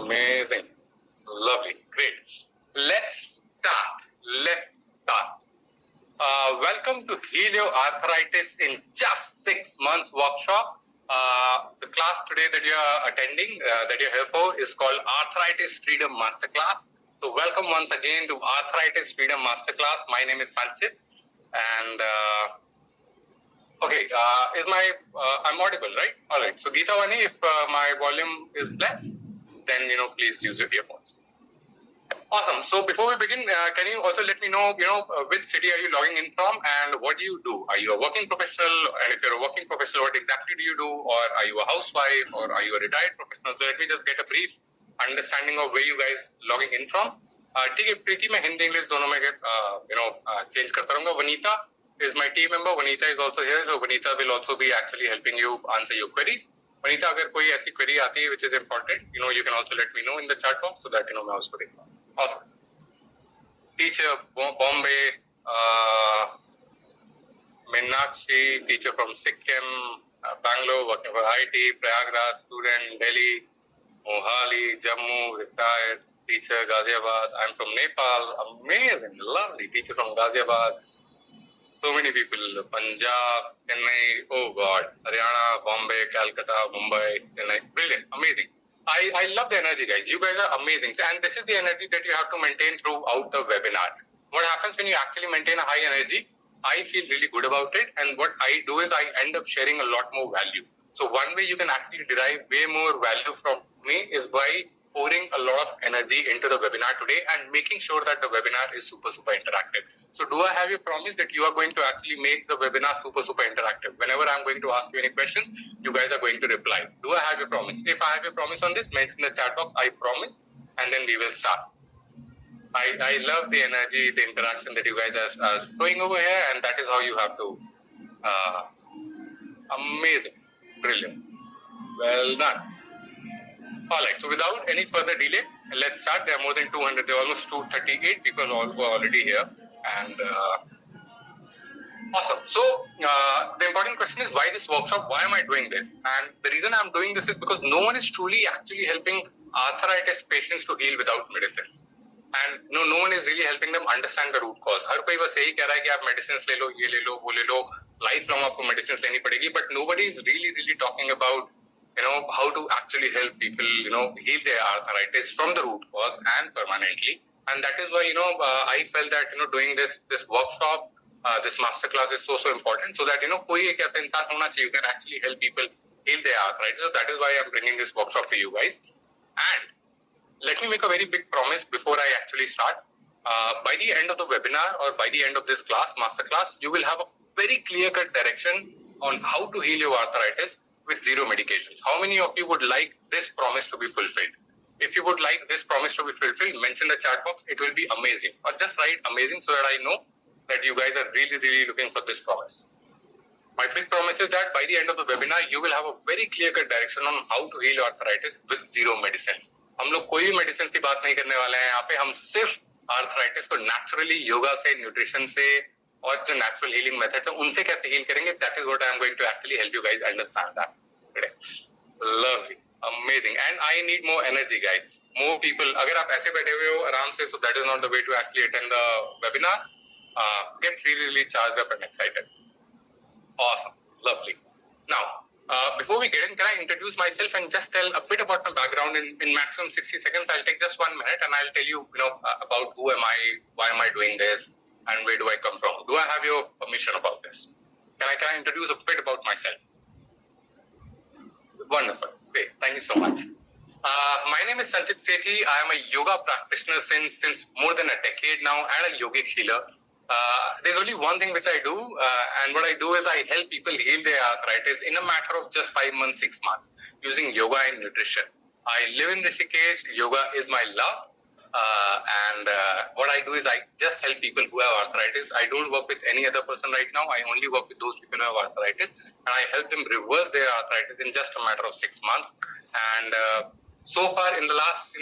Amazing. Lovely. Great. Let's start. Welcome to Heal Your Arthritis in Just 6 Months workshop. The class today that you're attending, that you're here for, is called Arthritis Freedom Masterclass. So welcome once again to Arthritis Freedom Masterclass. My name is Sanchit, and I'm audible, right? All right. So Geeta Vani, if my volume is less, then please use your earphones. Awesome. So before we begin, can you also let me know, which city are you logging in from and what do you do? Are you a working professional? And if you're a working professional, what exactly do you do? Or are you a housewife? Or are you a retired professional? So let me just get a brief understanding of where you guys logging in from. ठीक है, प्रीति मैं Hindi English दोनों में change करता रहूँगा. Vanita is my team member. Vanita is also here, so Vanita will also be actually helping you answer your queries. Vanita, अगर कोई ऐसी query आती है which is important, you can also let me know in the chat box so that मैं उसको देख पाऊँ. Awesome. Teacher Bombay, Meenakshi, teacher from Sikkim, Bangalore, working for IT, Prayagraj, student, Delhi, Mohali, Jammu, retired, teacher, Ghaziabad. I'm from Nepal. Amazing, lovely teacher from Ghaziabad. So many people, Punjab, Chennai, oh God, Haryana, Bombay, Calcutta, Mumbai, Chennai. Brilliant, amazing. I love the energy, guys. You guys are amazing. And this is the energy that you have to maintain throughout the webinar. What happens when you actually maintain a high energy? I feel really good about it. And what I do is I end up sharing a lot more value. So one way you can actually derive way more value from me is by pouring a lot of energy into the webinar today and making sure that the webinar is super interactive. So do I have your promise that you are going to actually make the webinar super interactive? Whenever I'm going to ask you any questions, you guys are going to reply. Do I have your promise? If I have your promise on this, mention in the chat box, I promise, and then we will start. I love the energy, the interaction that you guys are showing over here, and that is how you have to. Amazing. Brilliant. Well done. All right, so without any further delay, let's start. There are more than 200, there are almost 238 people who are already here. And awesome. So the important question is, why this workshop? Why am I doing this? And the reason I'm doing this is because no one is truly actually helping arthritis patients to heal without medicines. And no one is really helping them understand the root cause. हर कोई बस यही कह रहा है कि आप medicines ले लो, ये ले लो, वो ले लो, lifelong आपको medicines लेनी पड़ेगी. But nobody is really talking about how to actually help people, heal their arthritis from the root cause and permanently. And that is why, I felt that, doing this workshop, this masterclass is so important, so that, कोई एक ऐसा इंसान होना चाहिए who can actually help people heal their arthritis. So that is why I'm bringing this workshop for you guys. And let me make a very big promise before I actually start. By the end of the webinar or by the end of this class, masterclass, you will have a very clear-cut direction on how to heal your arthritis with zero medications. How many of you would like this promise to be fulfilled? If you would like this promise to be fulfilled, mention the chat box. It will be amazing. Or just write amazing so that I know that you guys are really looking for this promise. My big promise is that by the end of the webinar, you will have a very clear-cut direction on how to heal arthritis with zero medicines. हम लोग कोई भी medicines की बात नहीं करने वाले हैं यहाँ पे. हम सिर्फ arthritis को naturally yoga से, nutrition से और जो natural healing methods हैं उनसे कैसे heal करेंगे, that is what I am going to actually help you guys understand that today. Lovely, amazing, and I need more energy, guys. More people. अगर आप ऐसे बैठे हुए हो आराम से, so that is not the way to actually attend the webinar. Get really charged up and excited. Awesome, lovely. Now, before we get in, can I introduce myself and just tell a bit about my background in maximum 60 seconds? I'll take just 1 minute and I'll tell you, about who am I, why am I doing this, and where do I come from? Do I have your permission about this? Can I introduce a bit about myself? Wonderful. Great. Thank you so much. My name is Sanchit Sethi. I am a yoga practitioner since more than a decade now and a yogic healer. There's only one thing which I do, and what I do is I help people heal their arthritis in a matter of just 5 months, 6 months using yoga and nutrition. I live in Rishikesh. Yoga is my love. And what I do is I just help people who have arthritis. I don't work with any other person right now. I only work with those people who have arthritis, and I help them reverse their arthritis in just a matter of 6 months. And so far in the last,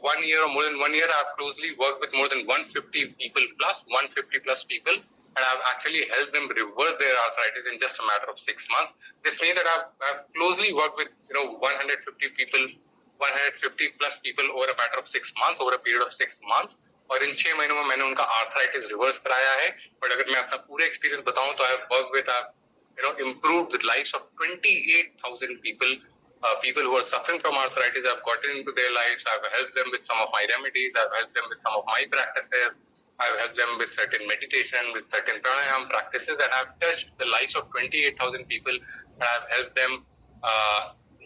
1 year or more than 1 year, I've closely worked with more than 150 people plus, 150 plus people, and I've actually helped them reverse their arthritis in just a matter of 6 months. This means that I've closely worked with, 150 people 150 plus people over a matter of 6 months, over a period of 6 months. और इन 6 महीनों में मैंने उनका arthritis reverse कराया है. But अगर मैं अपना पूरा एक्सपीरियंस बताऊं तो I have work with improved the lives of 28,000 people. People who are suffering from arthritis, I've gotten into their lives. I've helped them with some of my remedies. I've helped them with some of my practices. I've helped them with certain meditation, with certain pranayama practices, and I've touched the lives of 28,000 people. And I've helped them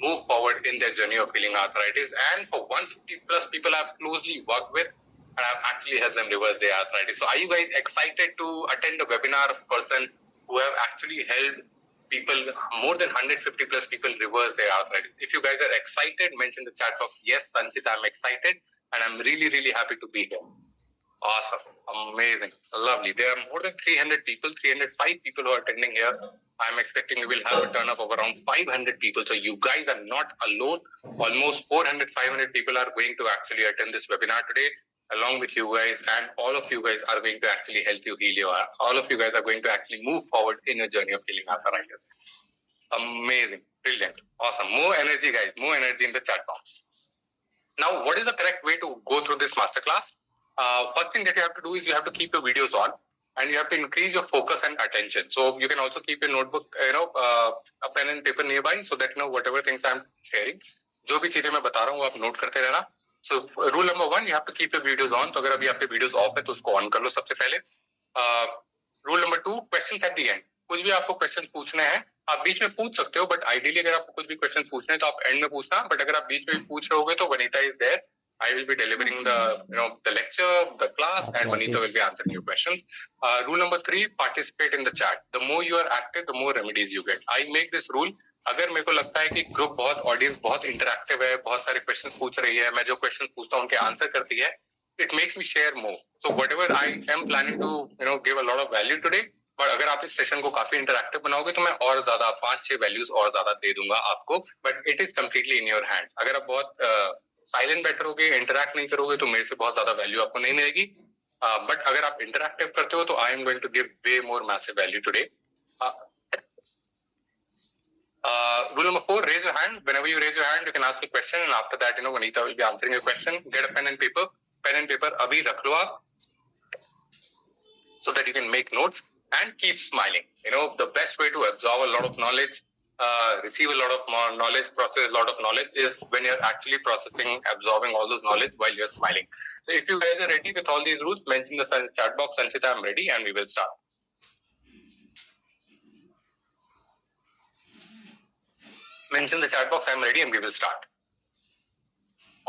move forward in their journey of healing arthritis. And for 150 plus people I've closely worked with, and I've actually helped them reverse their arthritis. So are you guys excited to attend a webinar of a person who have actually helped people, more than 150 plus people, reverse their arthritis? If you guys are excited, mention the chat box. Yes, Sanchit, I'm excited, and I'm really, really happy to be here. Awesome. Amazing. Lovely. There are more than 300 people, 305 people who are attending here. I'm expecting we will have a turn of around 500 people. So you guys are not alone. Almost 400, 500 people are going to actually attend this webinar today along with you guys. And all of you guys are going to actually help you heal your, all of you guys are going to actually move forward in your journey of healing arthritis. Amazing. Brilliant. Awesome. More energy, guys. More energy in the chat box. Now, what is the correct way to go through this masterclass? First thing that you have to do is you have to keep your videos on, and you have to increase your focus and attention. So you can also keep your notebook, a pen and paper nearby, so that whatever things I'm sharing, जो भी चीजें मैं बता रहा हूँ वो आप note करते रहना. So rule number 1, you have to keep your videos on. तो अगर अभी आपके videos off है तो उसको on कर लो सबसे पहले. Rule number 2, questions at the end. कुछ भी आपको questions पूछने हैं आप बीच में पूछ सकते हो, बट आइडियली अगर आपको कुछ भी questions पूछने हैं तो आप end में पूछना. बट अगर आप बीच में पूछ रहे होगे तो Vanita is there. I will be delivering the lecture, the class, and Vanita will be answering your questions. Rule number 3, participate in the chat. The more you are active, the more remedies you get. I make this rule. अगर मेरे को लगता है कि group बहुत, audience बहुत interactive है, बहुत सारे क्वेश्चंस पूछ रही है, मैं जो क्वेश्चंस पूछता हूँ उनके आंसर करती है, it makes me share more. So whatever I am planning to give a lot of value today, but अगर आप इस सेशन को काफी इंटरैक्टिव बनाओगे तो मैं और ज्यादा 5-6 वैल्यूज और ज्यादा दे दूंगा आपको. But it is completely in your hands. अगर आप बहुत साइलेंट बैठोगे, इंटरैक्ट नहीं करोगे तो मेरे से बहुत ज्यादा वैल्यू आपको नहीं मिलेगी. बट अगर आप इंटरैक्टिव करते हो तो I am going to give way more massive value today. Rule number 4, raise your hand. Whenever you raise your hand, you can ask a question, and after that, Vanita will be answering your question. Get a pen and paper. Pen and paper abhi rakh lo aap, so that you can make notes and keep smiling. The best way to absorb a lot of knowledge, receive a lot of more knowledge, process a lot of knowledge is when you're actually processing, absorbing all those knowledge while you're smiling. So if you guys are ready with all these rules, mention the chat box, Sanchita, I'm ready, and we will start. Mention the chat box, I'm ready, and we will start.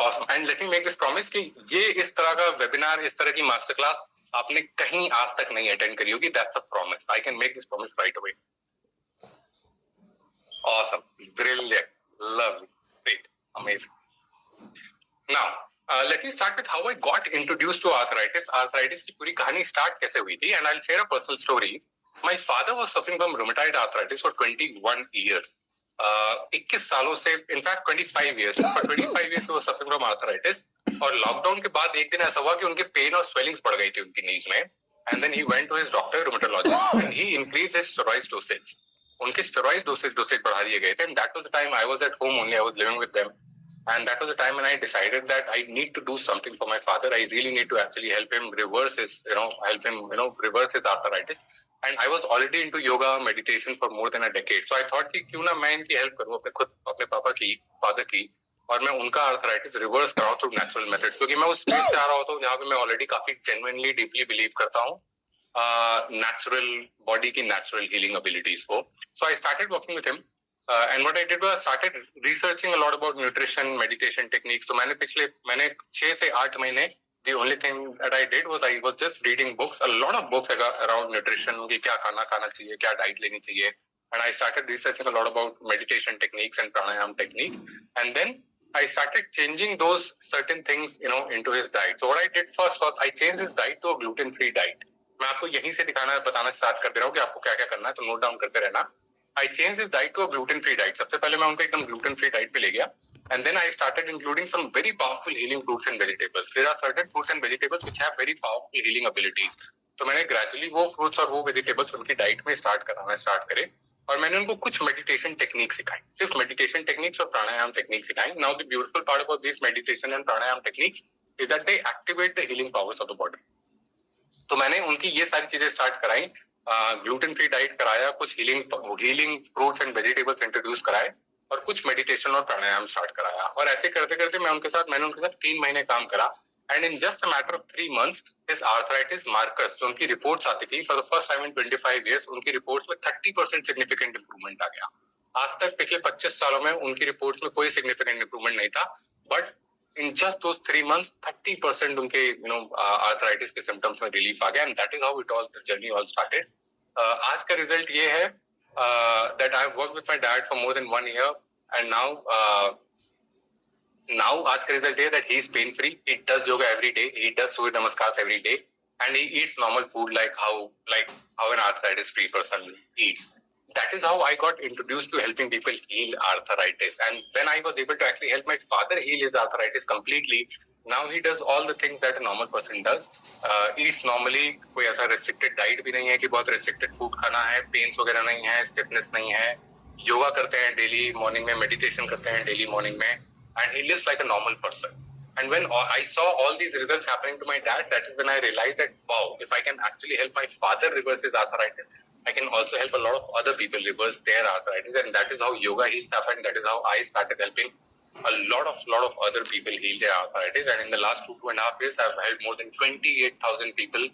Awesome. And let me make this promise कि ये इस तरह का webinar, इस तरह की masterclass आपने कहीं आज तक नहीं attend करी होगी. That's a promise. I can make this promise right away. Awesome. Brilliant. Lovely. Great. Amazing. Now, let me start with how I got introduced to arthritis. Arthritis की पूरी कहानी start कैसे हुई थी? And I'll share a personal story. My father was suffering from rheumatoid arthritis for 21 years. 21 सालों से, in fact 25 years, for 25 years he was suffering from arthritis. और lockdown के बाद एक दिन ऐसा हुआ कि उनके पेन और स्वेलिंग्स बढ़ गई थी उनकी नीज में. And then he went to his doctor, rheumatologist, and he increased his steroid dosage. उनके steroid dosage बढ़ा दिए गए थे. And that was the time I was at home only. I was living with them. And that was the time when I decided that I need to do something for my father. I really need to actually help him reverse his, reverse his arthritis. And I was already into yoga, meditation for more than a decade. So I thought कि क्यों ना मैं इनकी help करूँ अपने पापा की, father की, और मैं उनका arthritis reverse कराऊँ through natural methods. क्योंकि मैं उस space से आ रहा होता हूँ जहाँ पे मैं already काफी genuinely, deeply believe करता हूँ natural body की natural healing abilities को. So I started working with him. And what I did was started researching a lot about nutrition, meditation techniques. So मैंने 6 से 8 महीने the only thing that I did was I was just reading books, a lot of books around nutrition, कि क्या खाना चाहिए, क्या diet लेनी चाहिए. And I started researching a lot about meditation techniques and pranayama techniques. And then I started changing those certain things, into his diet. So what I did first was I changed his diet to a gluten-free diet. मैं आपको यहीं से बताना start कर दे रहा हूँ कि आपको क्या क्या करना है, तो note down करते रहना. I changed his diet to a gluten-free diet. सबसे पहले मैं उनको एकदम gluten-free diet पे ले गया. And then I started including some very powerful healing fruits and vegetables. There are certain fruits and vegetables which have very powerful healing abilities. तो मैंने ग्रेजुअली वो फ्रूट्स और वो वेजिटेबल्स उनकी डाइट में स्टार्ट करे और मैंने उनको कुछ मेडिटेशन टेक्निक सिखाई, सिर्फ मेडिटेशन टेक्निक्स और प्राणायाम टेक्निक सिखाई. Now the beautiful part about this meditation and pranayama techniques is that they activate the healing powers of the body. तो मैंने उनकी ये सारी चीजें स्टार्ट कराई, ग्लूटेन फ्री डाइट कराया, कुछ healing fruits and vegetables introduce कराए और कुछ मेडिटेशन और प्राणायाम स्टार्ट कराया. और ऐसे करते करते मैंने उनके साथ 3 महीने काम करा. And in just a matter of 3 months his arthritis markers, जो उनकी रिपोर्ट्स आती थी for the first time in 25 years, उनकी रिपोर्ट्स में 30% सिग्निफिकेंट इंप्रूवमेंट आ गया. आज तक पिछले 25 सालों में उनकी रिपोर्ट्स में कोई सिग्निफिकेंट इंप्रूवमेंट नहीं था, but in just those 3 months 30% उनके आर्थराइटिस के सिम्टम्स में रिलीफ आ गया. And that is how it all the journey all started. आज का रिजल्ट ये है that I have worked with my dad for more than 1 year and now आज का रिजल्ट है that he is pain free, he does yoga every day, he does surya namaskar every day and he eats normal food like how an arthritis free person eats. That is how I got introduced to helping people heal arthritis. And then I was able to actually help my father heal his arthritis completely. Now he does all the things that a normal person does. Eats normally, कोई ऐसा restricted diet भी नहीं है कि बहुत restricted food खाना है, pains वगैरह नहीं है, stiffness नहीं है. योगा करते हैं daily morning में, meditation करते हैं daily morning में, and he lives like a normal person. And when I saw all these results happening to my dad, that is when I realized that, wow, if I can actually help my father reverse his arthritis, I can also help a lot of other people reverse their arthritis. And that is how yoga heals happened. That is how I started helping a lot of other people heal their arthritis. And in the last 2.5 years, I've helped more than 28,000 people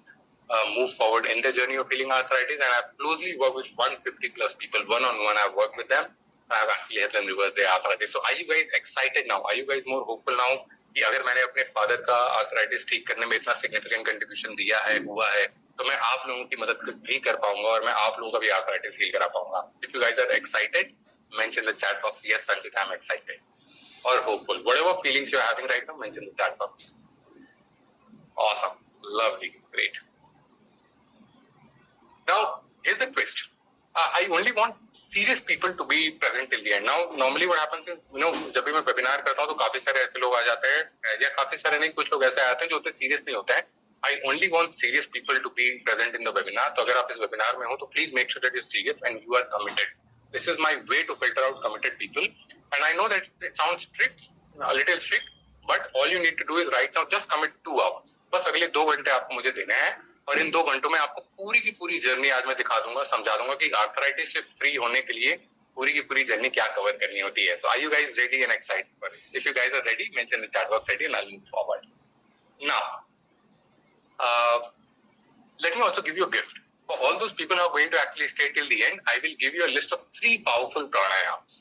move forward in their journey of healing arthritis. And I've closely worked with 150 plus people. One-on-one, I've worked with them. I've actually helped them reverse their arthritis. So are you guys excited now? Are you guys more hopeful now? कि अगर मैंने अपने father का arthritis ठीक करने में इतना significant contribution दिया है, हुआ है, तो मैं आप लोगों की मदद भी कर पाऊंगा और मैं आप लोगों का भी आर्थराइटिस हील करा पाऊंगा. If you guys are excited, mention the chat box yes Sanchit I am excited or hopeful. Whatever feelings you're having right now, mention the chat box. Awesome. Lovely. Great. Now, here's a twist. I only want serious people to be present till the end. Now, normally what happens is, जब भी मैं webinar करता हूँ तो काफी सारे ऐसे लोग आ जाते हैं, या काफी सारे नहीं, कुछ लोग ऐसे आते हैं जो उतने सीरियस नहीं होते हैं. I only want serious people to be present in the webinar. तो अगर आप इस वेबिनार में हो तो please make sure that you're serious and you are committed. This is my way to filter out committed people. And I know that it sounds strict, a little strict, but all you need to do is right now just commit 2 hours. बस अगले 2 घंटे आपको मुझे देने हैं और इन 2 घंटों में आपको पूरी की पूरी जर्नी आज मैं दिखा दूंगा, समझा दूंगा कि आर्थराइटिस से फ्री होने के लिए पूरी की पूरी जर्नी क्या कवर करनी होती है. So are you guys ready and excited for this? If you guys are ready, mention the chat box ready and I'll move forward. Now, let me also give you a gift. For all those people who are going to actually stay till the end, I will give you a list of 3 powerful pranayams.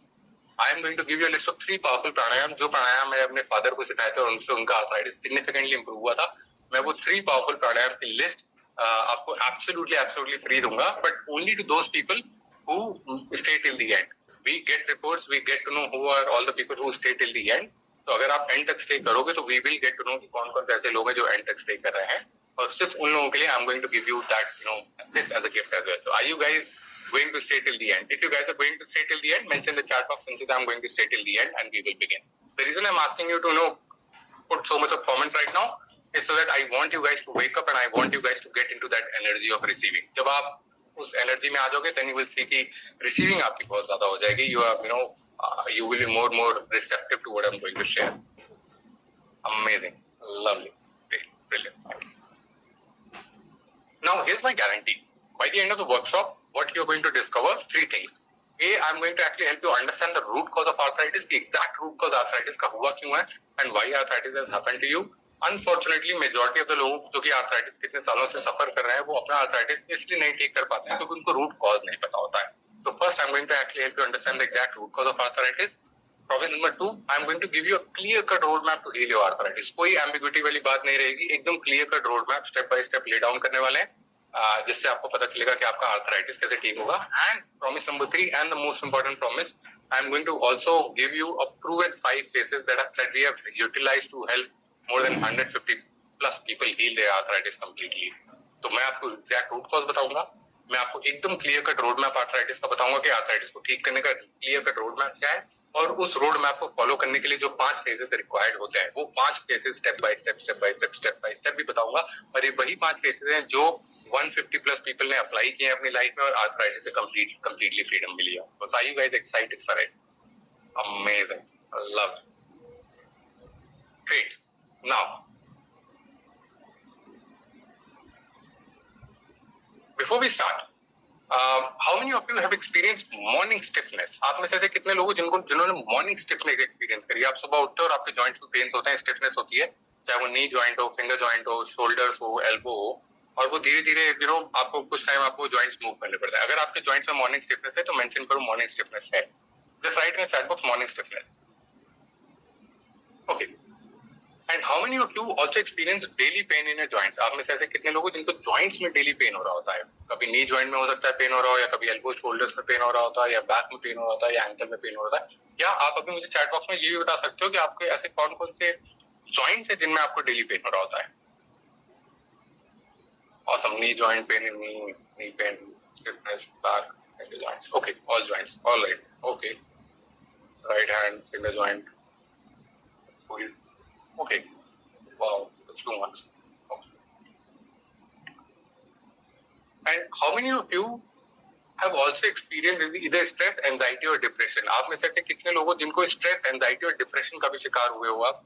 I am going to give you a list of 3 powerful pranayam. जो प्राणायाम मैंने अपने father को सिखाए थे और उनसे उनका arthritis significantly improve हुआ था. मैं वो 3 पावरफुल प्राणायाम की लिस्ट आपको एब्सोल्युटली फ्री दूंगा, but only to those people who stay till the end. We get reports, we get to know who are all the people who stay till the end. तो अगर आप end तक stay करोगे तो we will get to know कि कौन कौन से ऐसे लोग हैं जो एंड तक स्टे कर रहे हैं, और सिर्फ उन लोगों के लिए I am going to give you that this as a gift as well. So are you guys going to stay till the end? If you guys are going to stay till the end, mention the chat box and say I'm going to stay till the end and we will begin. The reason I'm asking you to put so much of comments right now is so that I want you guys to wake up and I want you guys to get into that energy of receiving. जब आप उस energy में आ जाओगे then you will see कि receiving आपकी बहुत ज्यादा हो जाएगी. You are you will be more receptive to what I'm going to share. Amazing, lovely, great, brilliant. Now here's my guarantee. By the end of the workshop, what you're going to discover 3 things. A, I'm going to actually help you understand the root cause of arthritis, the exact root cause arthritis का हुआ क्यों है, and why arthritis has happened to you. Unfortunately, majority of the लोग जो कि arthritis कितने सालों से सफर कर रहे हैं, वो अपना arthritis इसलिए नहीं ठीक कर पाते हैं क्योंकि उनको root cause नहीं पता होता है. So first, I'm going to actually help you understand the exact root cause of arthritis. Promise number 2, I'm going to give you a clear-cut roadmap to heal your arthritis. कोई ambiguity वाली बात नहीं रहेगी, एकदम clear-cut roadmap, step by step lay down करने वाले हैं, जिससे आपको पता चलेगा कि आपका आर्थराइटिस कैसे ठीक होगा. And promise number 3 and the most important promise, I am going to also give you a proven 5 phases that we have utilized to help more than 150 plus people heal their arthritis completely. तो मैं आपको exact root cause बताऊंगा, मैं आपको एकदम clear cut road map arthritis का बताऊंगा कि आर्थराइटिस को ठीक करने का क्लियर कट रोड मैप क्या है, और उस रोड मैप को फॉलो करने के लिए जो 5 phases रिक्वायर्ड होते हैं वो 5 phases स्टेप बाय स्टेप भी बताऊंगा. और ये वही 5 phases हैं जो 150+ people ने अप्लाई किए हैं अपनी लाइफ में और आर्थराइटिस से completely freedom मिली है. So are you guys excited for it? Amazing. I love it. Great. Now, before we start, how many of you have experienced morning stiffness? आप में से ऐसे कितने लोग जिन्होंने morning stiffness experience करी? आप सुबह उठते हो और आपके joints में pains होते हैं, stiffness होती है, चाहे वो knee joint हो, finger joint हो, shoulders हो, elbow हो, और वो धीरे-धीरे आपको कुछ टाइम आपको joints move करने पड़ते हैं. अगर आपके joints में morning stiffness है तो mention करो morning stiffness है. Just write in the chat box morning stiffness. Okay. And how many of you also experience daily pain in your joints? आप में से ऐसे कितने लोग जिनको joints में daily pain हो रहा होता है? कभी knee joint में हो सकता है pain हो रहा हो, या कभी elbow shoulders में pain हो रहा होता है, या back में pain हो रहा होता है, या ankle में pain हो रहा होता है. या आप अभी मुझे chat box में ये भी बता सकते हो कि आपके ऐसे कौन-कौन से joints हैं जिनमें आपको daily pain हो रहा होता है? Awesome. Knee joint pain in knee pain, stiffness, back, ankle joints. Okay, all joints. All right. Okay. Right hand, finger joint. Okay. Wow, that's too much. Okay. And how many of you have also experienced either stress, anxiety or depression? आप में से ऐसे कितने लोग हो जिनको stress, anxiety और depression का भी शिकार हुए हो आप?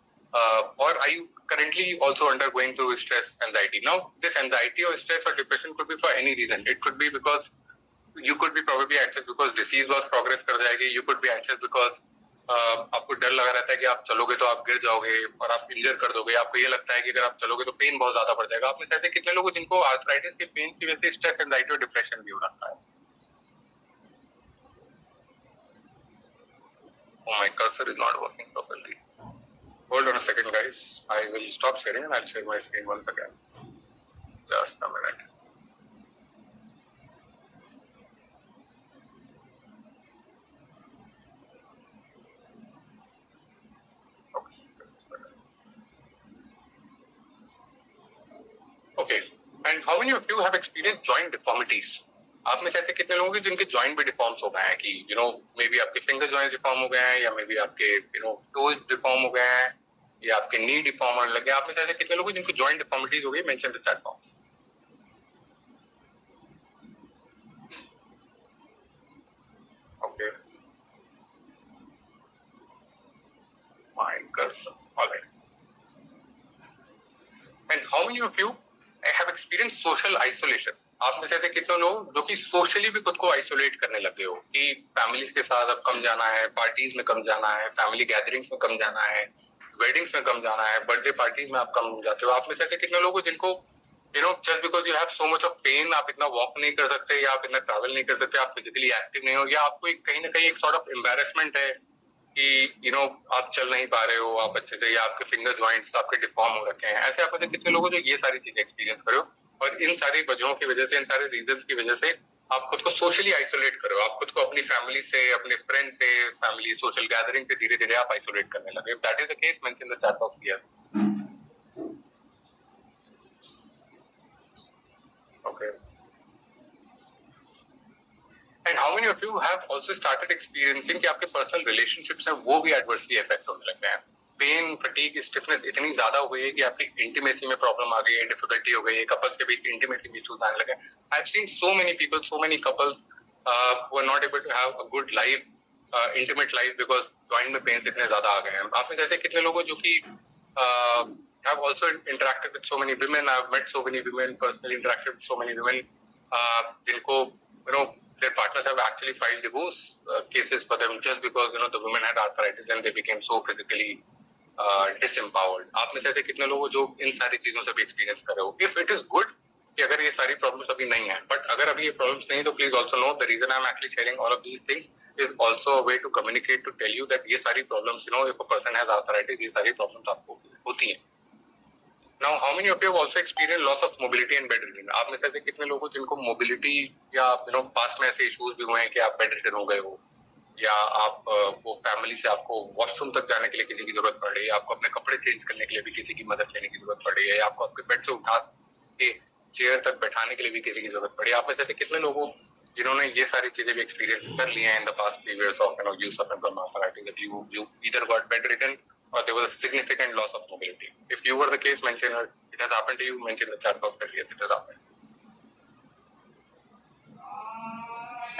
Or are you currently also undergoing through stress, anxiety? Now, this anxiety or stress or depression could be for any reason. It could be because you could be probably anxious because disease was progress कर जाएगी. You could be anxious because आपको डर लगा रहता है कि आप चलोगे तो आप गिर जाओगे और आप इंजर कर दोगे. आपको ये लगता है कि अगर आप चलोगे तो पेन बहुत ज्यादा बढ़ जाएगा. आप में से ऐसे कितने लोग जिनको आर्थराइटिस के पेन की वजह से स्ट्रेस, एंजाइटी और डिप्रेशन भी हो रखा है? Oh, my cursor is not working properly. Hold on a second, guys. I will stop sharing and I'll share my screen once again. Just a minute. Okay. And how many of you have experienced joint deformities? आप में से ऐसे कितने लोग हैं जिनके joint भी deforms हो गए हैं कि मे बी आपके फिंगर जॉइंट्स डिफॉर्म हो गए हैं, या मे बी आपके टोज डिफॉर्म हो गए हैं, या आपके नी डिफॉर्म होने लगे. आप में से ऐसे कितने लोग हैं जिनको जॉइंट डिफॉर्मिटीज हो गई? Mention the chat box. Okay, my cursor. Alright. And how many of you have experience social isolation? आप में से ऐसे कितने लोग जो कि सोशली भी खुद को आइसोलेट करने लगे हो कि फैमिलीज के साथ अब कम जाना है, पार्टीज में कम जाना है, फैमिली गैदरिंग्स में कम जाना है, वेडिंग्स में कम जाना है, बर्थडे पार्टीज में आप कम जाते हो? आप में से ऐसे कितने लोग हो जिनको just because you have so much of pain आप इतना वॉक नहीं कर सकते, या आप इतना ट्रैवल नहीं कर सकते, आप फिजिकली एक्टिव नहीं हो, या आपको कहीं ना कहीं एक सॉर्ट ऑफ एम्बेरसमेंट है कि आप चल नहीं पा रहे हो आप अच्छे से, या आपके फिंगर जॉइंट्स आपके डिफॉर्म हो रखे हैं? ऐसे आप ऐसे कितने लोग जो ये सारी चीजें एक्सपीरियंस करो, और इन सारी वजहों की वजह से, इन सारे रीजंस की वजह से आप खुद को सोशली आइसोलेट करो, आप खुद को अपनी फैमिली से, अपने फ्रेंड से, फैमिली सोशल गैदरिंग से धीरे धीरे आप आइसोलेट करने लगे? If that is the case, mention the chat box yes. Okay. And how many of you have also started experiencing कि आपके पर्सनल रिलेशनशिप्स हैं वो भी एडवर्सली इफेक्ट होने लग गए हैं? पेन, फटीग, स्टिफनेस इतनी ज्यादा हो गई है कि आपकी इंटीमेसी में प्रॉब्लम आ गई है, डिफिकल्टी हो गई है, कपल्स के बीच इंटीमेसी में इश्यूज आने लगे. I have seen so many people, so many couples who are not able to have a good life, intimate life, because joint में पेन्स इतने ज्यादा आ गए हैं. आप में जैसे कितने लोग जो कि have also interacted with so many women. I've met so many women, personally interacted with so many women, जिनको their partners have actually filed divorce cases for them just because the women had arthritis and they became so physically disempowered. आप में से ऐसे कितने लोग जो इन सारी चीजों से भी एक्सपीरियंस कर रहे हो? If it is good कि अगर ये सारी प्रॉब्लम्स अभी नहीं है, बट अगर अभी ये प्रॉब्लम्स नहीं तो please also know the reason I am actually sharing all of these things is also a way to communicate to tell you that ये सारी problems if a person has arthritis, ये सारी problems आपको होती हैं. Now, how many of you have also experienced loss of mobility and bedridden? आप में से ऐसे कितने लोग हो जिनको मोबिलिटी या पास्ट में ऐसे इश्यूज भी हुए हैं कि आप बेडरिडन हो गए हो, या आप वो फैमिली से आपको वॉशरूम तक जाने के लिए किसी की जरूरत पड़ रही है, आपको अपने कपड़े चेंज करने के लिए भी किसी की मदद लेने की जरूरत पड़ रही है, या आपको आपके बेड से उठा के चेयर तक बैठाने के लिए भी किसी की जरूरत पड़ी है? आप में से ऐसे कितने लोग हो जिन्होंने ये सारी चीजें भी एक्सपीरियंस कर ली हैं in the past few years of use of arthritis, that you either got bedridden or there was a significant loss of mobility? If you were the case, mention it has happened to you, mention the chat box that yes, it has happened.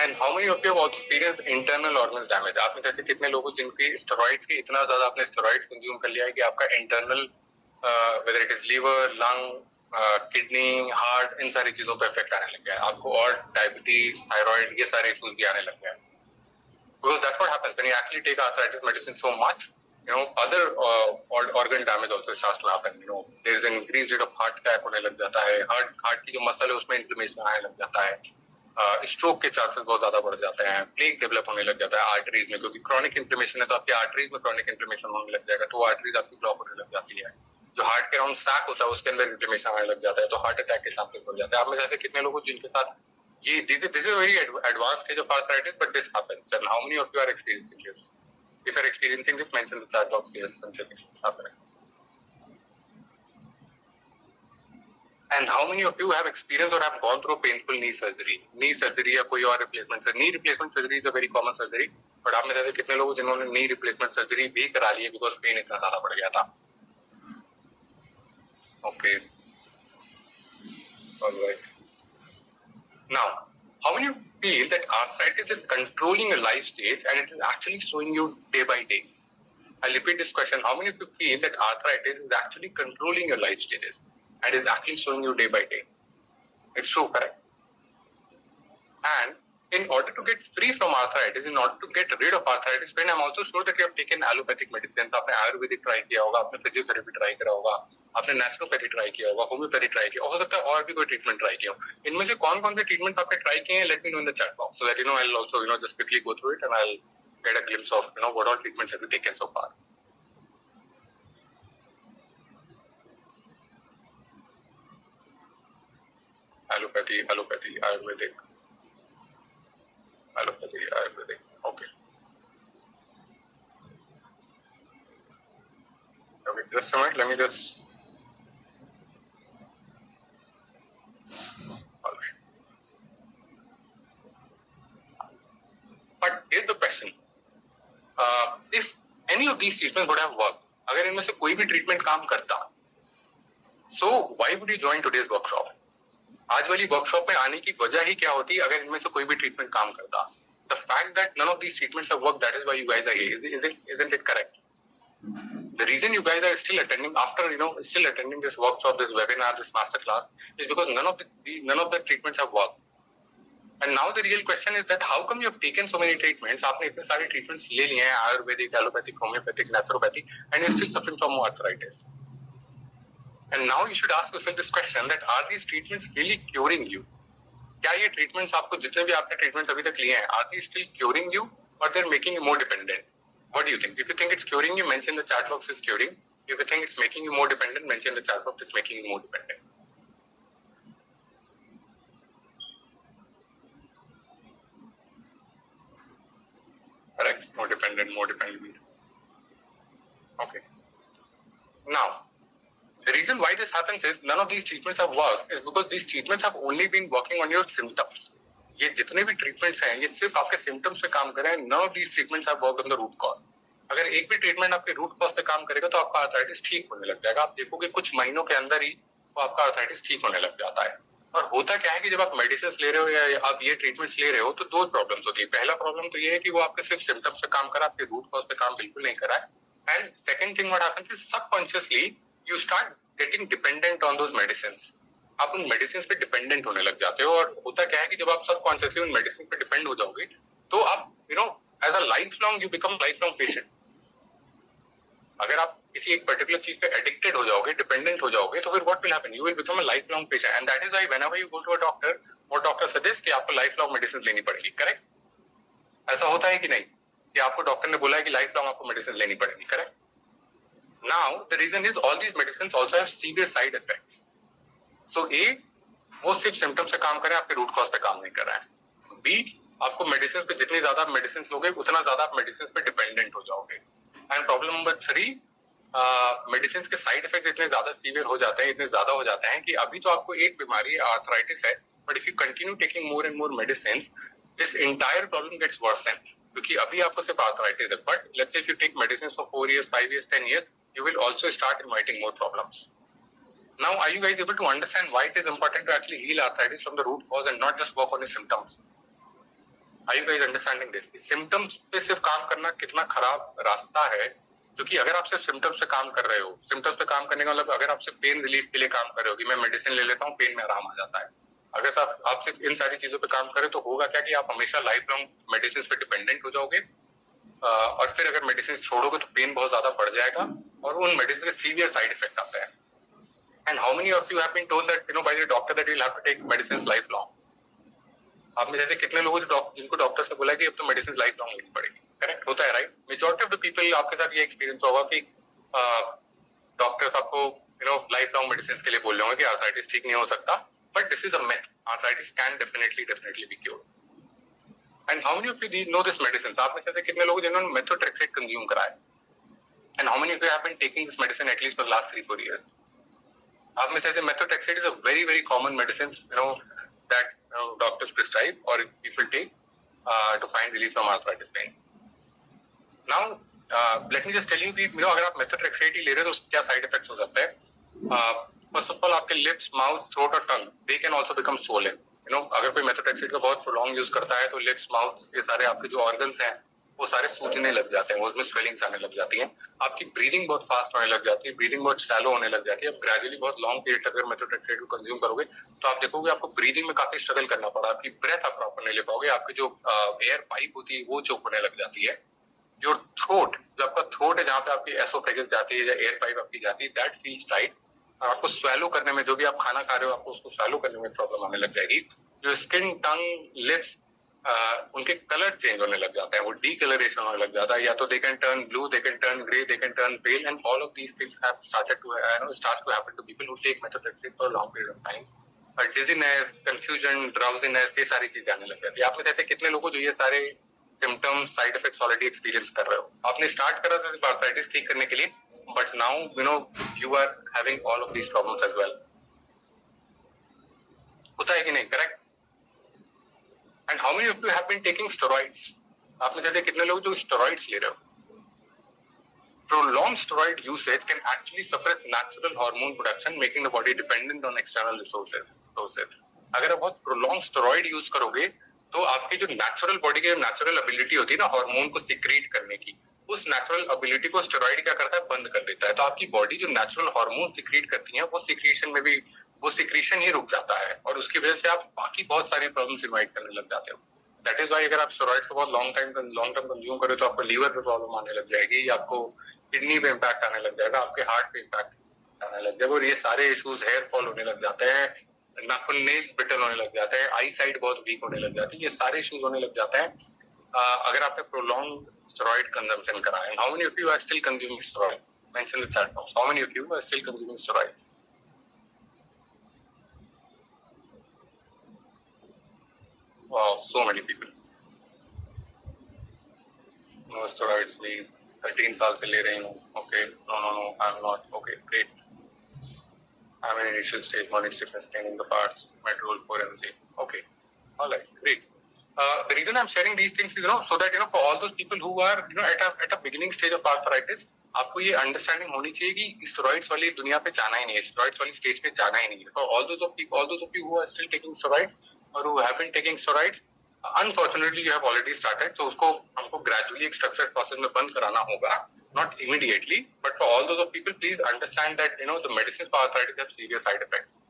And how many of you have also experienced internal organs damage? आप में जैसे कितने लोगों जिनके steroids के इतना ज्यादा आपने स्टेरॉइड्स कंज्यूम कर लिया है कि आपका internal whether it is liver, lung, kidney, heart, इन सारी चीजों पे इफेक्ट आने लग गया है आपको, और डायबिटीज, थायराइड, ये सारे इश्यूज भी आने लग गए हैं. Because that's what happens when you actually take arthritis medicine so much. Other organ damage also starts to happen. There is an increased rate of heart attack होने लग जाता है, हार्ट की जो मसल है उसमें इन्फ्लेमेशन आने लग जाता है, स्ट्रोक के चांसेस बहुत ज्यादा बढ़ जाते हैं, प्लेग डेवलप होने लग जाता है आर्टरीज में, क्योंकि क्रॉनिक इन्फ्लेमेशन है तो आपकी आर्टरीज में क्रॉनिक इन्फ्लेमेशन होने लग जाएगा, तो आर्टरीज आपकी ब्लॉक होने लग जाती है. जो हार्ट के अराउंड सैक होता है उसके अंदर इन्फ्लेमेशन आने लग जाता है, तो हार्ट अटैक के चांसेस बढ़ जाते हैं. आप में जैसे कितने लोगों जिनके साथ ये this is a very advanced stage of arthritis, but this happens. And how many of you are experiencing this? If you are experiencing this, mention the chat box. Yes, something is happening. And how many of you have experienced or have gone through painful knee surgery? Knee surgery या कोई और replacement surgery. Knee replacement surgery is a very common surgery. But आप में जैसे कितने लोग जिन्होंने knee replacement surgery भी करा ली है because pain इतना ज़्यादा बढ़ गया था? Okay. All right. Now, how many of you feel that arthritis is controlling your life stage and it is actually showing you day by day? I'll repeat this question. How many of you feel that arthritis is actually controlling your life stages and is actually showing you day by day? It's true, correct? And in order to get free from arthritis, in order to get rid of arthritis pain, I'm also sure that you have taken allopathic medicines. आपने Ayurvedic try किया होगा, आपने physiotherapy try करा होगा, आपने naturopathy try किया होगा, homeopathy try किया, हो सकता है और भी कोई ट्रीटमेंट ट्राई किया हो. इनमें से कौन-कौन से ट्रीटमेंट्स आपने ट्राई किए हैं? Let me know in the chat box so that I'll also just quickly go through it and I'll get a glimpse of what all treatments have you taken so far. Allopathy, Ayurvedic. Allopathy, Ayurvedic. Okay. Okay, just a minute. Let me just. All right. But here's the question: if any of these treatments would have worked, अगर इनमें से कोई भी treatment काम करता, so why would you join today's workshop? आज वाली workshop में आने की वजह ही क्या होती अगर इनमें से कोई भी ट्रीटमेंट काम करता? The fact that none of these treatments have worked, that is why you guys are here. Isn't it correct? The reason you guys are still attending after still attending this workshop, this webinar, this masterclass is because none of the treatments have worked. And now the real question is that how come you have taken so many treatments? आपने इतने सारे treatments ले लिए हैं, Ayurvedic, allopathic, homeopathic, naturopathic, and you're still suffering from arthritis. And now you should ask yourself this question: that are these treatments really curing you? क्या ये treatments आपको जितने भी आपने treatments अभी तक लिए हैं, are they still curing you or they're making you more dependent? What do you think? If you think it's curing you, mention the chat box is curing. If you think it's making you more dependent, mention the chat box is making you more dependent. Correct. More dependent. Okay. Now, the reason why this happens is none of these treatments have worked is because these treatments have only been working on your symptoms. ये जितने भी treatments हैं ये सिर्फ आपके symptoms पे काम कर रहे हैं. None of these treatments have worked on the root cause. अगर एक भी treatment आपके root cause पे काम करेगा तो आपका arthritis ठीक होने लग जाएगा. आप देखोगे कुछ महीनों के अंदर ही वो आपका arthritis ठीक होने लग जाता है. और होता क्या है कि जब आप मेडिसिन ले रहे हो या आप ये ट्रीटमेंट्स ले रहे हो तो दो प्रॉब्लम्स होती है. पहला प्रॉब्लम तो ये है कि वो आपके सिर्फ सिम्टम्स पे काम करा, आपके रूट कॉज पे काम बिल्कुल नहीं करा है. And second thing what happens is subconsciously you start getting dependent on those medicines. आप उन मेडिसिन पे डिपेंडेंट होने लग जाते हो. और होता क्या है कि जब आप सबकॉन्शियसली उन मेडिसिन पे डिपेंड हो जाओगे तो आप as a life long you become life long patient. अगर आप किसी एक पर्टिकुलर चीज पे एडिक्टेड हो जाओगे, डिपेंडेंट हो जाओगे, तो फिर what will happen? You will become a life long patient. And that is why whenever you go to a doctor, वो डॉक्टर सजेस्ट कि आपको लाइफ लॉन्ग मेडिसिन लेनी पड़ेगी. करेक्ट? ऐसा होता है कि नहीं कि आपको डॉक्टर ने बोला है कि लाइफ लॉन्ग आपको मेडिसिन लेनी पड़ेगी? Correct? Now the reason is all these medicine also have severe side effects. So uh, वो सिर्फ सिम्टम्स से काम कर रहे हैं, आपके रूट कॉज पे काम नहीं कर रहा है. बी, आपको मेडिसिन पे जितनी ज्यादा आप मेडिसिन लोगे उतना ज्यादा आप मेडिसिन पे डिपेंडेंट हो जाओगे. एंड प्रॉब्लम नंबर 3, मेडिसिन के साइड इफेक्ट्स इतने ज्यादा सीवियर हो जाते हैं, इतने ज्यादा हो जाते हैं कि अभी तो आपको एक बीमारी आर्थराइटिस है, but if you continue taking more and more medicine, this entire problem gets worsen. क्योंकि अभी आपको सिर्फ आर्थराइटिस है, but let's say if you take medicine for 4 years, 5 years, 10 years, you will also start inviting more problems. Now, are you guys able to understand why it is important to actually heal arthritis from the root cause and not just work on the symptoms? Are you guys understanding this? Symptoms पे सिर्फ काम करना कितना खराब रास्ता है, क्योंकि अगर आप सिर्फ सिम्टम्स पे काम कर रहे हो, सिम्टम्स पे काम करने का मतलब अगर आप सिर्फ पेन रिलीफ के लिए काम कर रहे हो कि मैं मेडिसिन ले लेता हूँ पेन में आराम आ जाता है, अगर आप सिर्फ इन सारी चीजों पे काम करें तो होगा क्या कि आप हमेशा लाइफ लॉन्ग मेडिसिन पे डिपेंडेंट हो जाओगे, और फिर अगर मेडिसिन छोड़ोगे तो पेन बहुत ज्यादा बढ़ जाएगा और उन मेडिसिन के सीवियर साइड इफेक्ट आते हैं. And how many of you have been told that by the doctor that you'll have to take medicines lifelong? आप में जैसे कितने लोगों जिनको डॉक्टर्स ने बोला कि अब तो मेडिसिन लाइफ लॉन्ग लेनी पड़ेगी. करेक्ट होता है, right? Majority of the people आपके साथ ये एक्सपीरियंस होगा कि डॉक्टर्स आपको लाइफ लॉन्ग मेडिसिन के लिए बोल रहे होंगे कि आर्थराइटिस ठीक नहीं हो सकता, but this is a myth. Arthritis can definitely be cured. And how many of you know this medicine? आप में से कितने लोग जिन्होंने मेथोट्रेक्सेट कंज्यूम करा है? And how many of you have been taking this medicine at least for last 3-4 years? आप में से methotrexate is a very common medicine that doctors prescribe or people take to find relief from arthritis pains. Now, let me just tell you कि अगर आप methotrexate ही ले रहे हो तो उसके क्या side effects हो सकते हैं? First of all, आपके lips, mouth, throat और tongue they can also become swollen. अगर कोई methotrexate का बहुत prolonged use करता है तो lips, mouth ये सारे आपके जो organs हैं वो सारे सूजने लग जाते हैं, उसमें स्वेलिंग्स आने लग जाती हैं, आपकी ब्रीदिंग बहुत फास्ट होने लग जाती है, ब्रीदिंग बहुत शैलो होने लग जाती है. अब ग्रेजुअली बहुत लॉन्ग पीरियड तक अगर मेथोट्रेक्सेट को कंज्यूम करोगे तो आप देखोगे आपको ब्रीदिंग में काफी स्ट्रगल करना पड़ा, आपकी ब्रेथ आप प्रॉपर नहीं ले पाओगे, आपकी जो एयर पाइप होती है वो चोक होने लग जाती है, जो थ्रोट जो आपका थ्रोट है जहाँ पे आपकी एसोफेगस जाती है या एयर पाइप आपकी जाती है दैट फील्स टाइट, और आपको स्वेलो करने में जो भी आप खाना खा रहे हो आपको उसको स्वेलो करने में प्रॉब्लम आने लग जाएगी. जो स्किन, टंग, लिप्स उनके कलर चेंज होने लग जाता है, वो डीकलरेशन होने लग जाता है, या तो they can turn blue, they can turn grey, they can turn pale, and all of these things have started to starts to happen to people who take methotrexate for a long period of time. Dizziness, confusion, drowsiness ये सारी चीजें आने लग जाती है. आप में से ऐसे कितने लोगों जो ये सारे symptoms, side effects already experience कर रहे हो? आपने स्टार्ट करा था सिर्फ आर्थराइटिस ठीक करने के लिए, but now you are having all of these problems as well. होता है कि नहीं? Correct. And how many of you have been taking steroids? आप में से कितने लोग जो steroids ले रहे हो? Prolonged steroid usage can actually suppress natural hormone production, making the body dependent on external resources. अगर आप बहुत prolonged steroid use करोगे, तो आपकी जो natural body की natural ability होती है ना हार्मोन को secrete करने की, उस natural ability को steroid क्या करता है? बंद कर देता है. तो आपकी body जो natural hormone secrete करती है, वो secretion में भी वो सिक्रीशन ही रुक जाता है और उसकी वजह से आप बाकी बहुत सारी प्रॉब्लम्स इन्वाइट करने लग जाते हो. दैट इज वाई अगर आप स्टेरॉइड्स को बहुत लॉन्ग टर्म कंज्यूम करें तो आपको लीवर पे प्रॉब्लम आने लग जाएगी, आपको किडनी पे इम्पैक्ट आने लग जाएगा, आपके हार्ट पे इम्पैक्ट आने लग जाएगा, और ये सारे इश्यूज हेयर फॉल होने लग जाते हैं, नाखून नेल्स ब्रिटल होने लग जाते हैं, आई साइट बहुत वीक होने लग जाती है, ये सारे इश्यूज होने लग जाते हैं अगर आपने प्रोलॉन्ग स्टेरॉइड कंजम्पशन करा है. How many of you are still consuming steroids? Mention the chat box. How many of you are still consuming steroids? Wow, so many people. No steroids, we 13 साल से ले रही हूँ. Okay, no, I'm not. Okay, great. I'm in initial stage, morning stiffness, pain in the parts, Medrol 4 mg. Okay, all right, great. The reason I'm sharing these things is, so that, for all those people who are, at a beginning stage of arthritis, आपको ये understanding होनी चाहिए कि steroids वाली दुनिया पे जाना ही नहीं है, स्टेरॉइड्स वाली स्टेज पे जाना ही नहीं है. For all those of you who are still taking steroids or who have been taking steroids, unfortunately you have already started. So उसको हमको gradually एक structured process में बंद कराना होगा, not immediately. But for all those of people, please understand that the medicines for arthritis have serious side effects.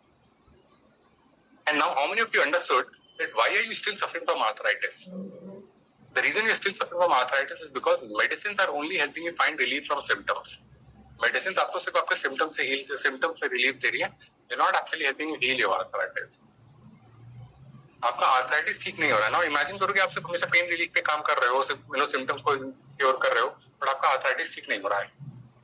And now, how many of you understood that why are you still suffering from arthritis? The reason you're still suffering from arthritis is because medicines are only helping you find relief from symptoms. Medicines आपको सिर्फ आपके symptoms से relief दे रही है. They're not actually helping you heal your arthritis. आपका arthritis ठीक नहीं हो रहा है ना. इमेजिन करो कि आप सिर्फ हमेशा पेन रिलीफ पे काम कर रहे हो, सिर्फ symptoms को क्योर कर रहे हो, but आपका arthritis ठीक नहीं हो रहा है.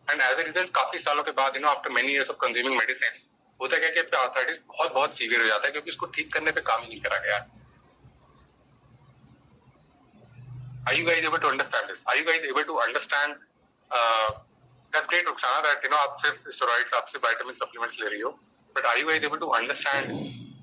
And as a result, काफी सालों के बाद after many years of consuming medicines, होता है कि आपका arthritis बहुत सीवियर हो जाता है क्योंकि इसको ठीक करने पे काम ही नहीं करा गया. Are you guys able to understand this? Are you guys able to understand? That's great, Rukhsana, that आप सिर्फ steroids, आप सिर्फ vitamin supplements ले रही हो, but are you guys able to understand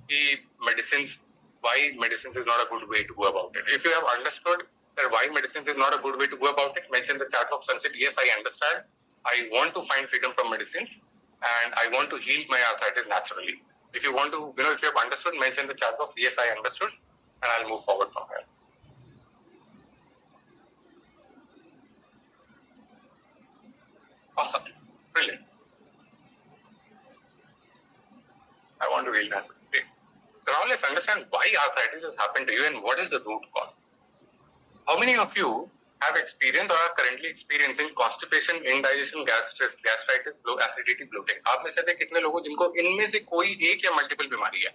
the medicines? Why medicines is not a good way to go about it? If you have understood that why medicines is not a good way to go about it, mention the chat box and say, yes, I understand. I want to find freedom from medicines and I want to heal my arthritis naturally. If you want to, if you have understood, mention the chat box, yes, I understood, and I'll move forward from here. Awesome. Brilliant. I want to read that. Okay. So now let's understand why arthritis has happened to you and what is the root cause. How many of you have experienced or are currently experiencing constipation, indigestion, gastritis, acidity, bloating? आप में से ऐसे कितने लोगों जिनको इनमें से कोई एक या मल्टीपल बीमारी है?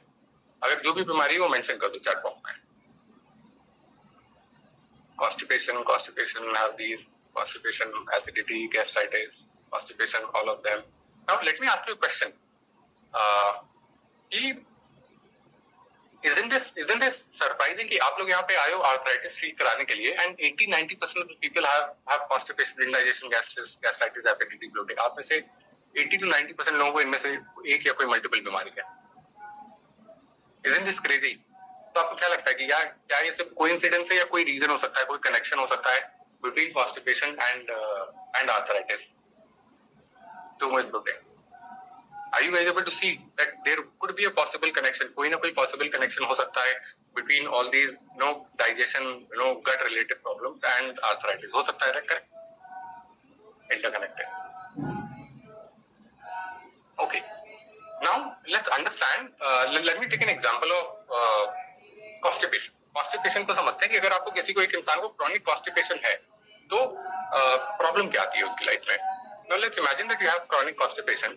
अगर जो भी बीमारी है वो मेंशन कर दो चैट बॉक्स में. Constipation, have these constipation, acidity, gastritis, constipation, all of them. Now let me ask you a question. Isn't this surprising कि आप लोग यहाँ पे आए हो arthritis treat कराने के लिए and 80-90% of the people have constipation, indigestion, gastritis, acidity, bloating. आप में से 80 to 90% लोगों को इनमें से एक या कोई मल्टीपल बीमारी है. Isn't this crazy? तो आपको क्या लगता है कि क्या ये सिर्फ कोइंसिडेंस है या कोई रीजन हो सकता है, कोई कनेक्शन हो सकता है between constipation and arthritis? Too much bloating. Are you guys able to see that there could be a possible connection? कोई ना कोई possible connection हो सकता है between all these, digestion, gut related problems and arthritis. हो सकता है, right? Correct? Interconnected. Okay. Now let's understand. Let me take an example of constipation. Constipation को समझते हैं कि अगर आपको किसी को एक इंसान को chronic constipation है तो प्रॉब्लम क्या आती है उसकी लाइफ में. Now let's imagine that you have chronic constipation.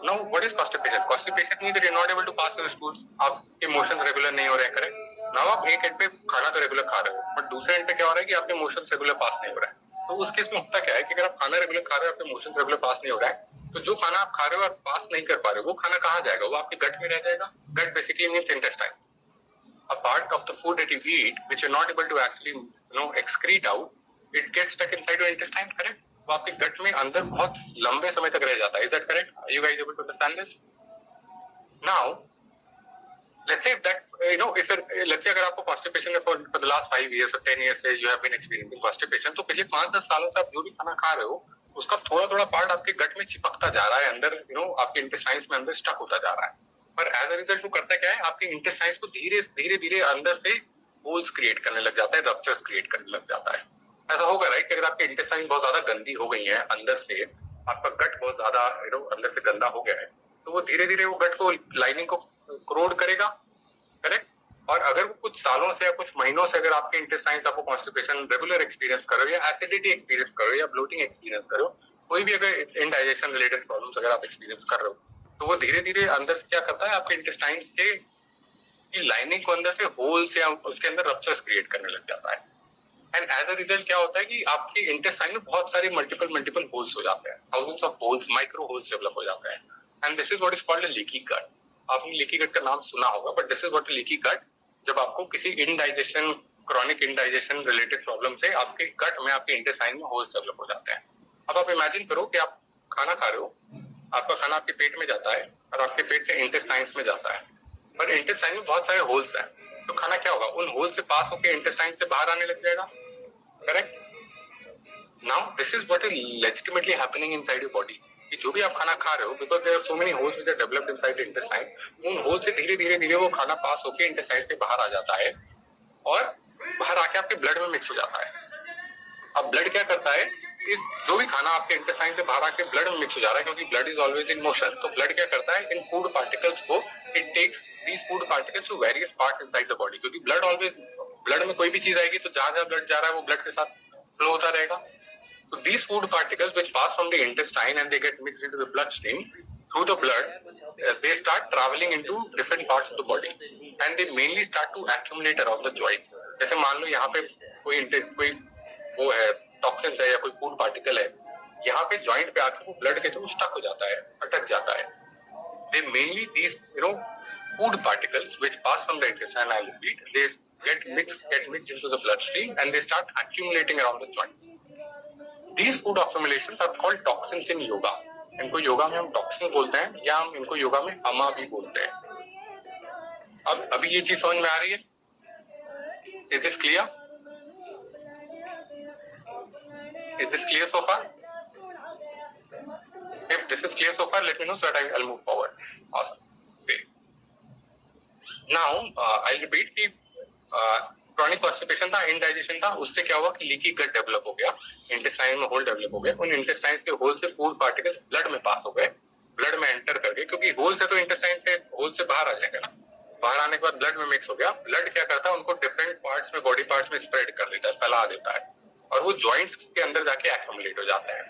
Now what is constipation? Constipation means that you're not able to pass your stools. आपके motions regular नहीं हो रहे हैं, करेक्ट? Now आप एक एंड पे खाना तो रेगुलर खा रहे हो, बट दूसरे एंड पे क्या हो रहा है कि आपके मोशंस रेगुलर पास नहीं हो रहा है. तो उस केस में होता क्या है कि अगर आप खाना रेगुलर खा रहे हो, आपके मोशंस रेगुलर पास नहीं हो रहा है, तो जो खाना आप खा रहे हो और पास नहीं कर पा रहे हो, वो खाना कहाँ जाएगा? वो आपके गट में रह जाएगा. Gut basically means intestines. A part of the food that you eat, which you're not able to actually, excrete out, it gets stuck inside your intestine, correct? वो आपके गट में अंदर बहुत लंबे समय तक रह जाता है. Is that correct? Are you guys able to understand this? Now, let's say that, let's say अगर आपको constipation है for the last 5 years or 10 years से you have been experiencing constipation, तो पिछले 5-10 सालों से आप जो भी खाना खा रहे हो, उसका थोड़ा पार्ट आपके गट में चिपकता जा रहा है, अंदर, आपके इंटेस्टाइन्स में अंदर स्टक होता जा रहा है. पर एज अ रिजल्ट वो करता क्या है, आपके इंटेस्टाइन्स को धीरे अंदर से होल्स क्रिएट करने लग जाता है, रप्चर्स क्रिएट करने लग जाता है. ऐसा होगा, राइट, कि अगर आपके इंटेस्टाइन बहुत ज्यादा गंदी हो गई है अंदर से, आपका गट बहुत ज्यादा अंदर से गंदा हो गया है, तो वो धीरे वो गट को, लाइनिंग को क्रोड करेगा, करेक्ट? और अगर वो कुछ सालों से या कुछ महीनों से अगर आपके इंटेस्टाइन्स आपको कॉन्स्टिपेशन रेगुलर एक्सपीरियंस करो या एसिडिटी एक्सपीरियंस करो या ब्लोटिंग एक्सपीरियंस करो, कोई भी अगर इनडाइजेशन रिलेटेड प्रॉब्लम्स अगर आप एक्सपीरियंस कर रहे हो, तो वो धीरे अंदर से क्या करता है, आपके इंटेस्टाइन्स की लाइनिंग को अंदर से होल्स या उसके अंदर रप्चर्स क्रिएट करने लग जाता है. एंड एज अ रिजल्ट क्या होता है कि आपके इंटेस्टाइन में बहुत सारे मल्टीपल होल्स हो जाते हैं, thousands of holes, micro holes develop हो जाते हैं. And this is what is called a leaky gut. आपने लीकी गट का नाम सुना होगा, but this is what a leaky gut. जब आपको किसी indigestion, chronic indigestion related problem से आपके गट में, आपके इंटेस्टाइन में होल्स डेवलप हो जाते हैं. अब आप इमेजिन करो कि आप खाना खा रहे हो, आपका खाना आपके पेट में जाता है और आपके पेट से इंटेस्टाइन्स में जाता है, और इंटेस्टाइन में बहुत सारे होल्स हैं, तो खाना क्या होगा, उन होल से पास होकर इंटेस्टाइन से बाहर आने लग जाएगा, correct? Now this is what is legitimately happening inside your body, कि जो भी आप खाना खा रहे हो, because there are so many holes which are developed inside the intestine, उन होल से धीरे वो खाना पास होकर इंटेस्टाइन से बाहर आ जाता है और बाहर आके आपके ब्लड में मिक्स हो जाता है. अब ब्लड क्या करता है, इस जो भी खाना आपके इंटेस्टाइन से बाहर आके ब्लड में मिक्स हो जा रहा है, क्योंकि blood is always in motion, तो ब्लड क्या करता है, इन फूड पार्टिकल्स को, it takes these food particles to various parts inside the body, क्योंकि ब्लड में कोई भी चीज आएगी तो जहां ब्लड जा रहा है वो ब्लड के साथ फ्लो होता रहेगा. तो these food particles which pass from the intestine and they get mixed into the bloodstream through the blood, they start traveling into different parts of the body and they mainly start to accumulate around the joints. जैसे मान लो यहाँ पे कोई वो है, toxins है या कोई फूड पार्टिकल है, यहाँ पे जॉइंट पे आके वो ब्लड के थ्रू स्टक हो जाता है, अटक जाता है. They mainly these food particles which pass from the intestine, I repeat, they get mixed into the bloodstream and they start accumulating around the joints. These food accumulations are called toxins in yoga. इनको योगा में हम toxin बोलते हैं या हम इनको योगा में अमा भी बोलते हैं. अब अभी ये चीज समझ में आ रही है? Is this clear? Is this clear so far? If this is clear so far, let me know so that I'll move forward. Awesome. Okay. Now I'll repeat कि क्रॉनिक कॉन्स्टिपेशन था, इंडाइजेशन था, उससे क्या हुआ कि लीकी गट develop हो गया, intestine में होल डेवलप हो गया, उन इंटेस्टाइन्स के होल से फूड पार्टिकल ब्लड में पास हो गए, ब्लड में एंटर कर गए, क्योंकि होल से तो इंटेस्टाइन से होल से बाहर आ जाएगा ना, बाहर आने के बाद ब्लड में मिक्स हो गया, ब्लड क्या करता है उनको डिफरेंट पार्ट्स में, बॉडी पार्ट्स में स्प्रेड कर देता है, फैला देता है, और वो जॉइंट्स के अंदर जाके एक्यूमुलेट हो जाता है।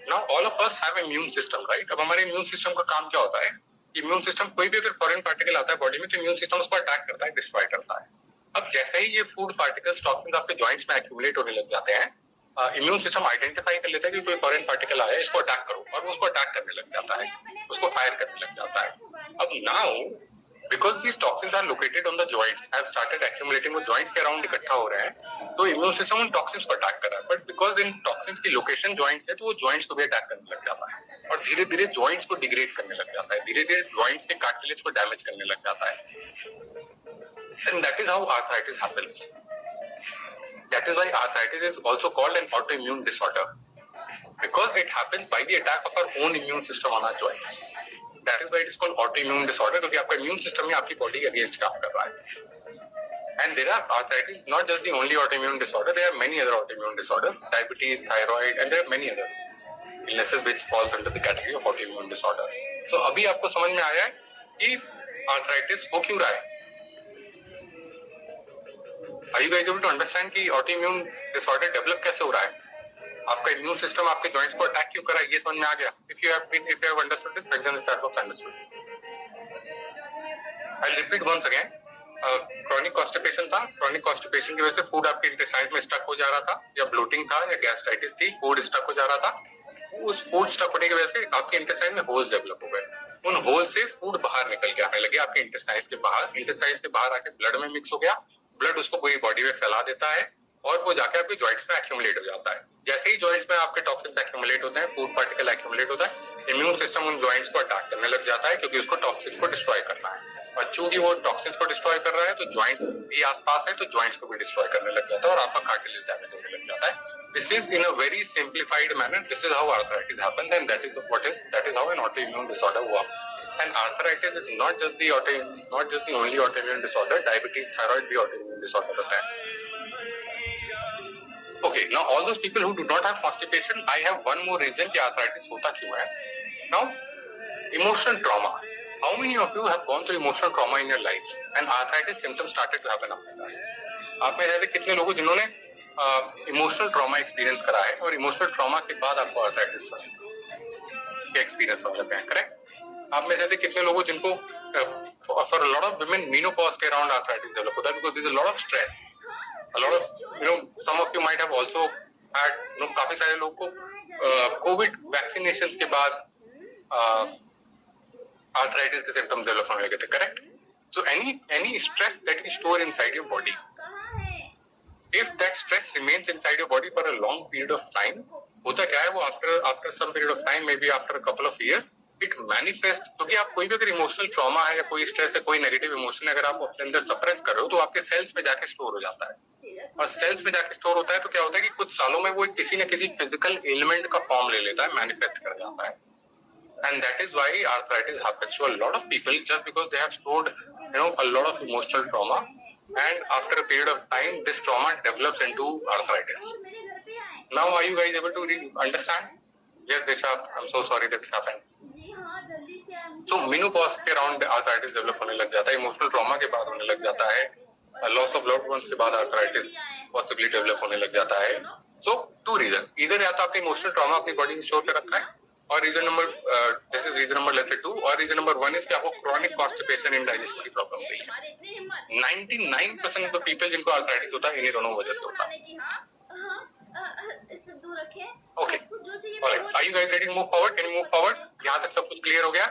Now all of us have immune system, right? अब हमारे इम्यून सिस्टम का काम क्या होता है? इम्यून सिस्टम, कोई भी अगर फॉरेन पार्टिकल आता है बॉडी में तो इम्यून सिस्टम उसको अटैक करता है, डिस्ट्रॉय करता है। अब जैसे ही ये फूड पार्टिकल्स, टॉक्सिन्स आपके जॉइंट्स में एक्यूमुलेट होने लग जाते हैं, इम्यून सिस्टम आइडेंटिफाई कर लेता है कि कोई फॉरेन पार्टिकल आया है, इसको अटैक करो, और वो उसको अटैक करने लग जाता है, उसको फायर करने लग जाता है। अब now because these toxins are located on the joints, have started accumulating, वो joints के अराउंड इकट्ठा हो रहे हैं, तो इम्यून सिस्टम उन टॉक्सिन्स को अटैक कर रहा है, बट बिकॉज इन टॉक्सिन्स की लोकेशन जॉइंट्स है तो वो जॉइंट्स को भी अटैक करने लग जाता है, और धीरे धीरे जॉइंट्स को डिग्रेड करने लग जाता है, धीरे धीरे जॉइंट्स के कार्टिलेज को डैमेज करने लग जाता है, and that is how arthritis happens. That is why arthritis is also called an autoimmune disorder, because it happens by the attack of our own immune system on our joints. That is why it is called autoimmune disorder, क्योंकि आपका immune system ही आपकी body के against काम कर रहा है। And there are arthritis, not just the only autoimmune disorder, there are many other autoimmune disorders, diabetes, thyroid, and there are many other illnesses which falls under the category of autoimmune disorders. So अभी आपको समझ में आया है कि arthritis हो क्यों रहा है? Are you guys able to understand कि autoimmune disorder develop कैसे हो रहा है? आपका इम्यून सिस्टम आपके जॉइंट्स को अटैक क्यों कर रहा है, ये समझ में आ गया? If you have understood this, example the chat box understood. I'll repeat once again. Chronic constipation था, क्रॉनिक कॉन्स्टिपेशन की वजह से फूड आपके इंटेस्टाइन्स में स्टक हो जा रहा था, या ब्लोटिंग था, या गैस्ट्राइटिस थी, फूड स्टक हो जा रहा था, उस फूड स्टक होने की वजह से आपके इंटेस्टाइन में होल्स डेवलप हो गए, उन होल से फूड बाहर निकल के आने लगे आपके इंटेस्टाइन्स के बाहर, इंटेस्टाइन से बाहर आके ब्लड में मिक्स हो गया, ब्लड उसको पूरी बॉडी में फैला देता है, और वो जाके आपके जॉइंट्स में एक्यूमुलेट हो जाता है। जैसे ही जॉइंट्स में आपके टॉक्सिन्स एक्यूमुलेट होते हैं, फूड पार्टिकल एक्यूमुलेट होता है, इम्यून सिस्टम उन जॉइंट्स को अटैक करने लग जाता है, क्योंकि उसको टॉक्सिन्स को डिस्ट्रॉय करना है, और चूंकि वो टॉक्सिन्स को डिस्ट्रॉय कर रहा है तो जॉइंट्स भी आसपास है, तो जॉइंट्स को भी डिस्ट्रॉय करने लग जाता है, और आपका कार्टिलेज डैमेज होने लग जाता है। This is in a very simplified manner, this is how arthritis happens, and that is how an autoimmune disorder works. And arthritis is not just the only autoimmune disorder. Diabetes, thyroid भी autoimmune disorder होता है। Okay, now all those people who do not have constipation, I have one more reason कि arthritis होता क्यों है। Now, emotional trauma. How many of you have gone through emotional trauma in your life and arthritis symptoms started to happen after that? आप में ऐसे कितने लोग जिन्होंने इमोशनल ट्रॉमा एक्सपीरियंस करा है और इमोशनल ट्रॉमा के बाद आपको आर्थराइटिस के एक्सपीरियंस हो जाते हैं, करेक्ट? आप में से ऐसे कितने लोगों जिनको for a lot of women menopause के around arthritis develop होता है, because there is a lot of stress, a lot of some of you might have also had काफी सारे लोगों को कोविड वैक्सीनेशंस के बाद arthritis के symptoms develop होने लगे थे, correct? So any stress that you store inside your body, if that stress remains inside your body for a long period of time, होता क्या है वो after some period of time, maybe after a couple of years, it manifest, क्योंकि आप कोई भी अगर emotional trauma है या कोई स्ट्रेस है, कोई नेगेटिव इमोशन अगर आप अपने अंदर सप्रेस कर रहे हो तो आपके सेल्स में जाके स्टोर हो जाता है, और सेल्स में जाके स्टोर होता है तो क्या होता है कि कुछ सालों में वो किसी न किसी फिजिकल एलिमेंट का फॉर्म ले लेता है, मैनिफेस्ट कर जाता है, and that is why arthritis happens to a lot of people, just because they have stored a lot of emotional trauma, and after a period of time this trauma develops into arthritis. Now are you guys able to understand? Yes, Disha, I'm so sorry that it happened. So menopause के around arthritis develop होने लग जाता है, emotional trauma के बाद होने लग जाता है, लॉस ऑफ लव्ड वंस के बाद आर्थराइटिस पॉसिबली डेवलप होने लग जाता है। सो टू रीजंस, इधर या तो आपने इमोशनल ट्रॉमा अपनी बॉडी में स्टोर कर रखा है, और रीजन नंबर लेट्स से 2, और रीजन नंबर 1 इज कि आपको क्रॉनिक कॉन्स्टिपेशन, इंडाइजेशन की प्रॉब्लम रही है। 99% ऑफ पीपल जिनको आर्थराइटिस होता है इन्हीं दोनों वजह से होता है। Okay. Alright. Are you guys ready to move forward? Can you move forward? यहाँ तक सब कुछ क्लियर हो गया?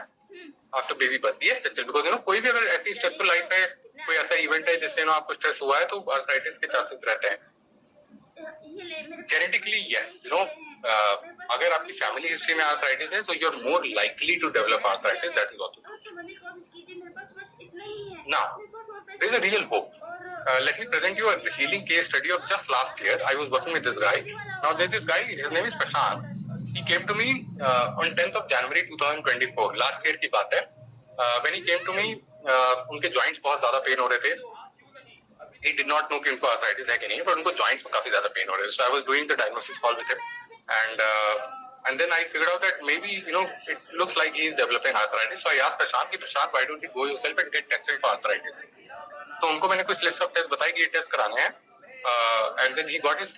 After baby birth. Yes, because कोई भी अगर ऐसी स्ट्रेसफुल लाइफ है, कोई ऐसा इवेंट है जिससे आपको स्ट्रेस हुआ है, तो आर्थराइटिस के चांसेस रहते हैं। जेनेटिकली yes, अगर आपकी फैमिली हिस्ट्री में आर्थराइटिस है, so you're more likely to develop arthritis. That is also true. Now, there is a real hope. Let me present you a healing case study of just last year. I was working with this guy. Now there's this guy, his name is Prashant. He came to me on 10th of January 2024. Last year की बात है. When he came to me, उनके joints बहुत ज़्यादा pen हो रहे थे. he did not know कि उनको arthritis है कि नहीं, but उनको joints में काफी ज़्यादा pain हो रहे थे. So I was doing the diagnosis call with him, and then I figured out that maybe it looks like he is developing arthritis. So I asked Prashant कि Prashant, why don't you go yourself and get tested for arthritis? So उनको मैंने कुछ list of tests बताई कि ये test कराने हैं, and then he got his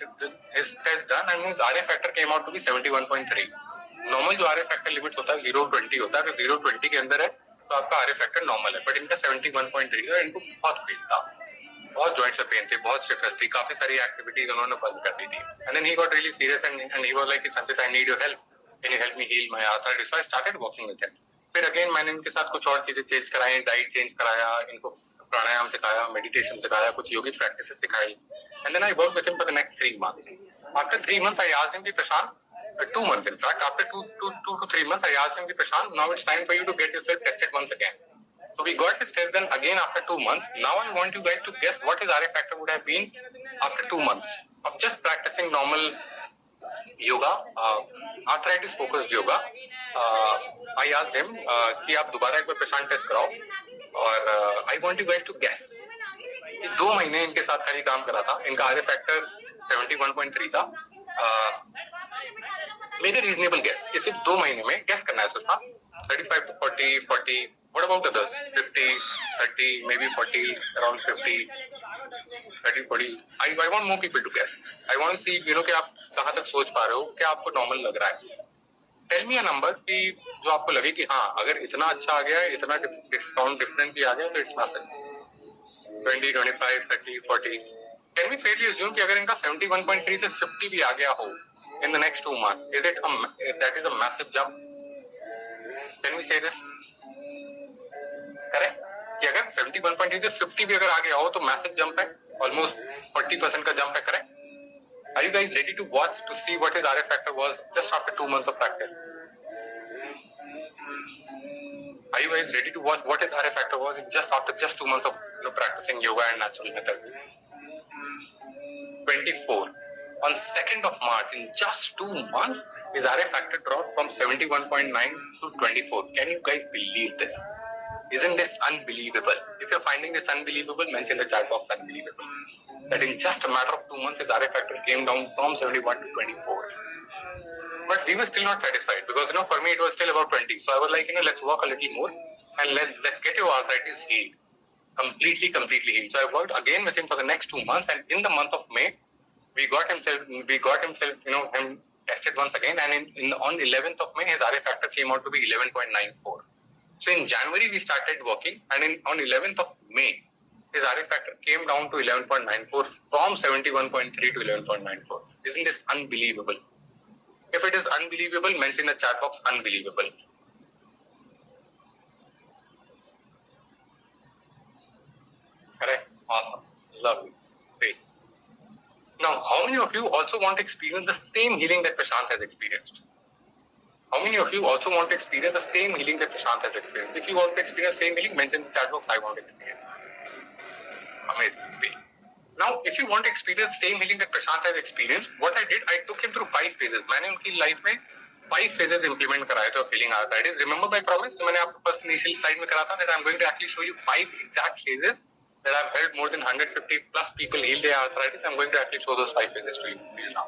test done and his RA factor came out to be 71.3. Normal जो RA factor limit होता है 0-20 होता है. अगर 0-20 के अंदर है तो आपका RA फैक्टर नॉर्मल है, बट इनका 71.3 है. इनको बहुत पेन था, बहुत जॉइंट्स में पेन थे, बहुत स्टिफनेस थी, काफी सारी एक्टिविटीज उन्होंने बंद कर दी थी. And then he got really serious and he was like Sanchit, I need your help, can you help me heal my arthritis. So I started working with him. फिर अगेन मैंने इनके साथ कुछ और चीजें चेंज कराई, डाइट चेंज कराया, इनको प्राणायाम सिखाया, मेडिटेशन सिखाया, कुछ योगिक प्रैक्टिसेस सिखाई. And then I work with him for the next 3 months. After 3 months I asked him कि प्रशांत, 2 months in fact, after 2 to 3 months I asked him कि प्रशांत, now it's time for you to get yourself tested once again. So we got his test done again after 2 months. Now I want you guys to guess what his RA factor would have been after 2 months of just practicing normal yoga, arthritis focused yoga. I asked him कि आप दोबारा एक बार प्रशांत test कराओ, और I want you guys to guess. 2 महीने इनके साथ खाली काम करा था, इनका RA factor 71.3 था. मेरे रीजनेबल गेस कि सिर्फ 2 महीने में गेस करना है Sushma, 35 to 40. What about others? 50, 30, maybe 40, around 50, 30, 40. I want more people to guess. I want to see कि आप कहाँ तक सोच पा रहे हो, क्या आपको नॉर्मल लग रहा है. टेल मी अ नंबर कि जो आपको लगे कि हाँ, अगर इतना अच्छा आ गया है, इतना डिस्काउंट डिफरेंट भी आ गया तो it's massive. 20, 25, 30, 40. Can we fairly assume कि अगर इनका 71.3 से 50 भी आ गया हो in the next 2 months, that is a massive jump? Can we say this? Correct कि अगर 71.3 से 50 भी अगर आ गया हो तो massive jump है, almost 40% का jump है. Correct? Are you guys ready to watch to see what his RA factor was just after 2 months of practice? Are you guys ready to watch what his RA factor was just after 2 months of practicing yoga and natural methods? 24. On 2nd of March, in just 2 months, his RA factor dropped from 71.9 to 24. Can you guys believe this? Isn't this unbelievable? If you're finding this unbelievable, mention the chat box unbelievable. That in just a matter of 2 months, his RA factor came down from 71 to 24. But we were still not satisfied because for me it was still about 20. So I was like, let's work a little more and let's get your arthritis healed. Completely healed. So I worked again with him for the next 2 months, and in the month of May, we got himself, him tested once again, and on 11th of May, his RA factor came out to be 11.94. So in January, we started working, and on 11th of May, his RA factor came down to 11.94 from 71.3 to 11.94. Isn't this unbelievable? If it is unbelievable, mention in the chat box unbelievable. Correct? Awesome. Lovely. Great. Now, how many of you also want to experience the same healing that Prashant has experienced? How many of you also want to experience the same healing that Prashant has experienced? If you want to experience the same healing, mention in the chat box, I want to experience. Amazing. Great. Now, if you want to experience the same healing that Prashant has experienced, what I did, I took him through 5 phases. मैंने उनकी life में 5 phases implement कराए थे of healing arthritis. Remember my promise? जो मैंने आपको first initial slide में करा था, that I'm going to actually show you 5 exact phases that I've helped more than 150 plus people heal their arthritis. I'm going to actually show those 5 phases to you now.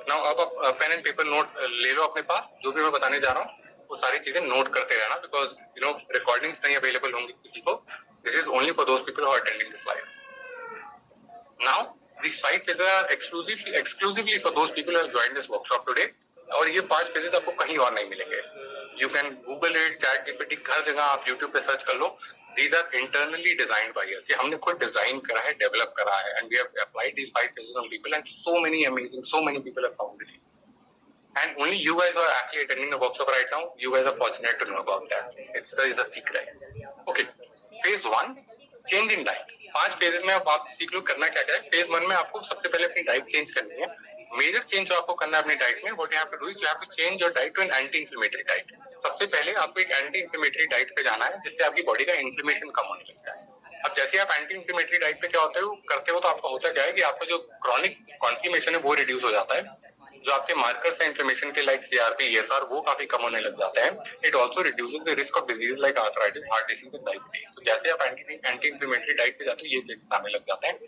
Now, अब आप pen and paper note ले लो अपने पास. जो भी मैं बताने जा रहा हूँ, वो सारी चीजें note करते रहना, because recordings नहीं available होंगी किसी को. This is only for those people who are attending this live. Now, these 5 phases are exclusively for those people who have joined this workshop today. और ये 5 phases आपको कहीं और नहीं मिलेंगे. You can Google it, ChatGPT, हर जगह आप YouTube पे सर्च कर लो. These are internally designed by us. ये हमने खुद डिजाइन करा है, डेवलप करा है, and we have applied these 5 phases on people, and so many people have found it. And only you guys who are actually attending the workshop right now, you guys are fortunate to know about that. It's a secret. Okay, phase 1, change in diet. 5 phases में आप सीख लो करना क्या है. phase 1 में आपको सबसे पहले अपनी डाइट चेंज करनी है. मेजर चेंज जो आपको करना है अपनी डाइट में, what you have to do is you have to change your diet to an anti-inflammatory diet. सबसे पहले आपको एक anti-inflammatory diet पे जाना है, जिससे आपकी बॉडी का इन्फ्लेमेशन कम होने लगता है. अब जैसे आप एंटी-इंफ्लेमेटरी डाइट पे क्या करते हो तो आपका होता क्या है कि आपका जो क्रॉनिक कॉन्फ्लेमेशन है वो रिड्यूस हो जाता है. जो आपके मार्कर्स हैं इन्फ्लेमेशन के लाइक CRP, ESR, वो काफी कम होने लग जाते हैं. It also reduces the risk of disease like arthritis, heart disease and diabetes. तो जैसे आप एंटी इंफ्लेमेटरी डाइट पे जाते हो ये चीजें आने लग जाते हैं.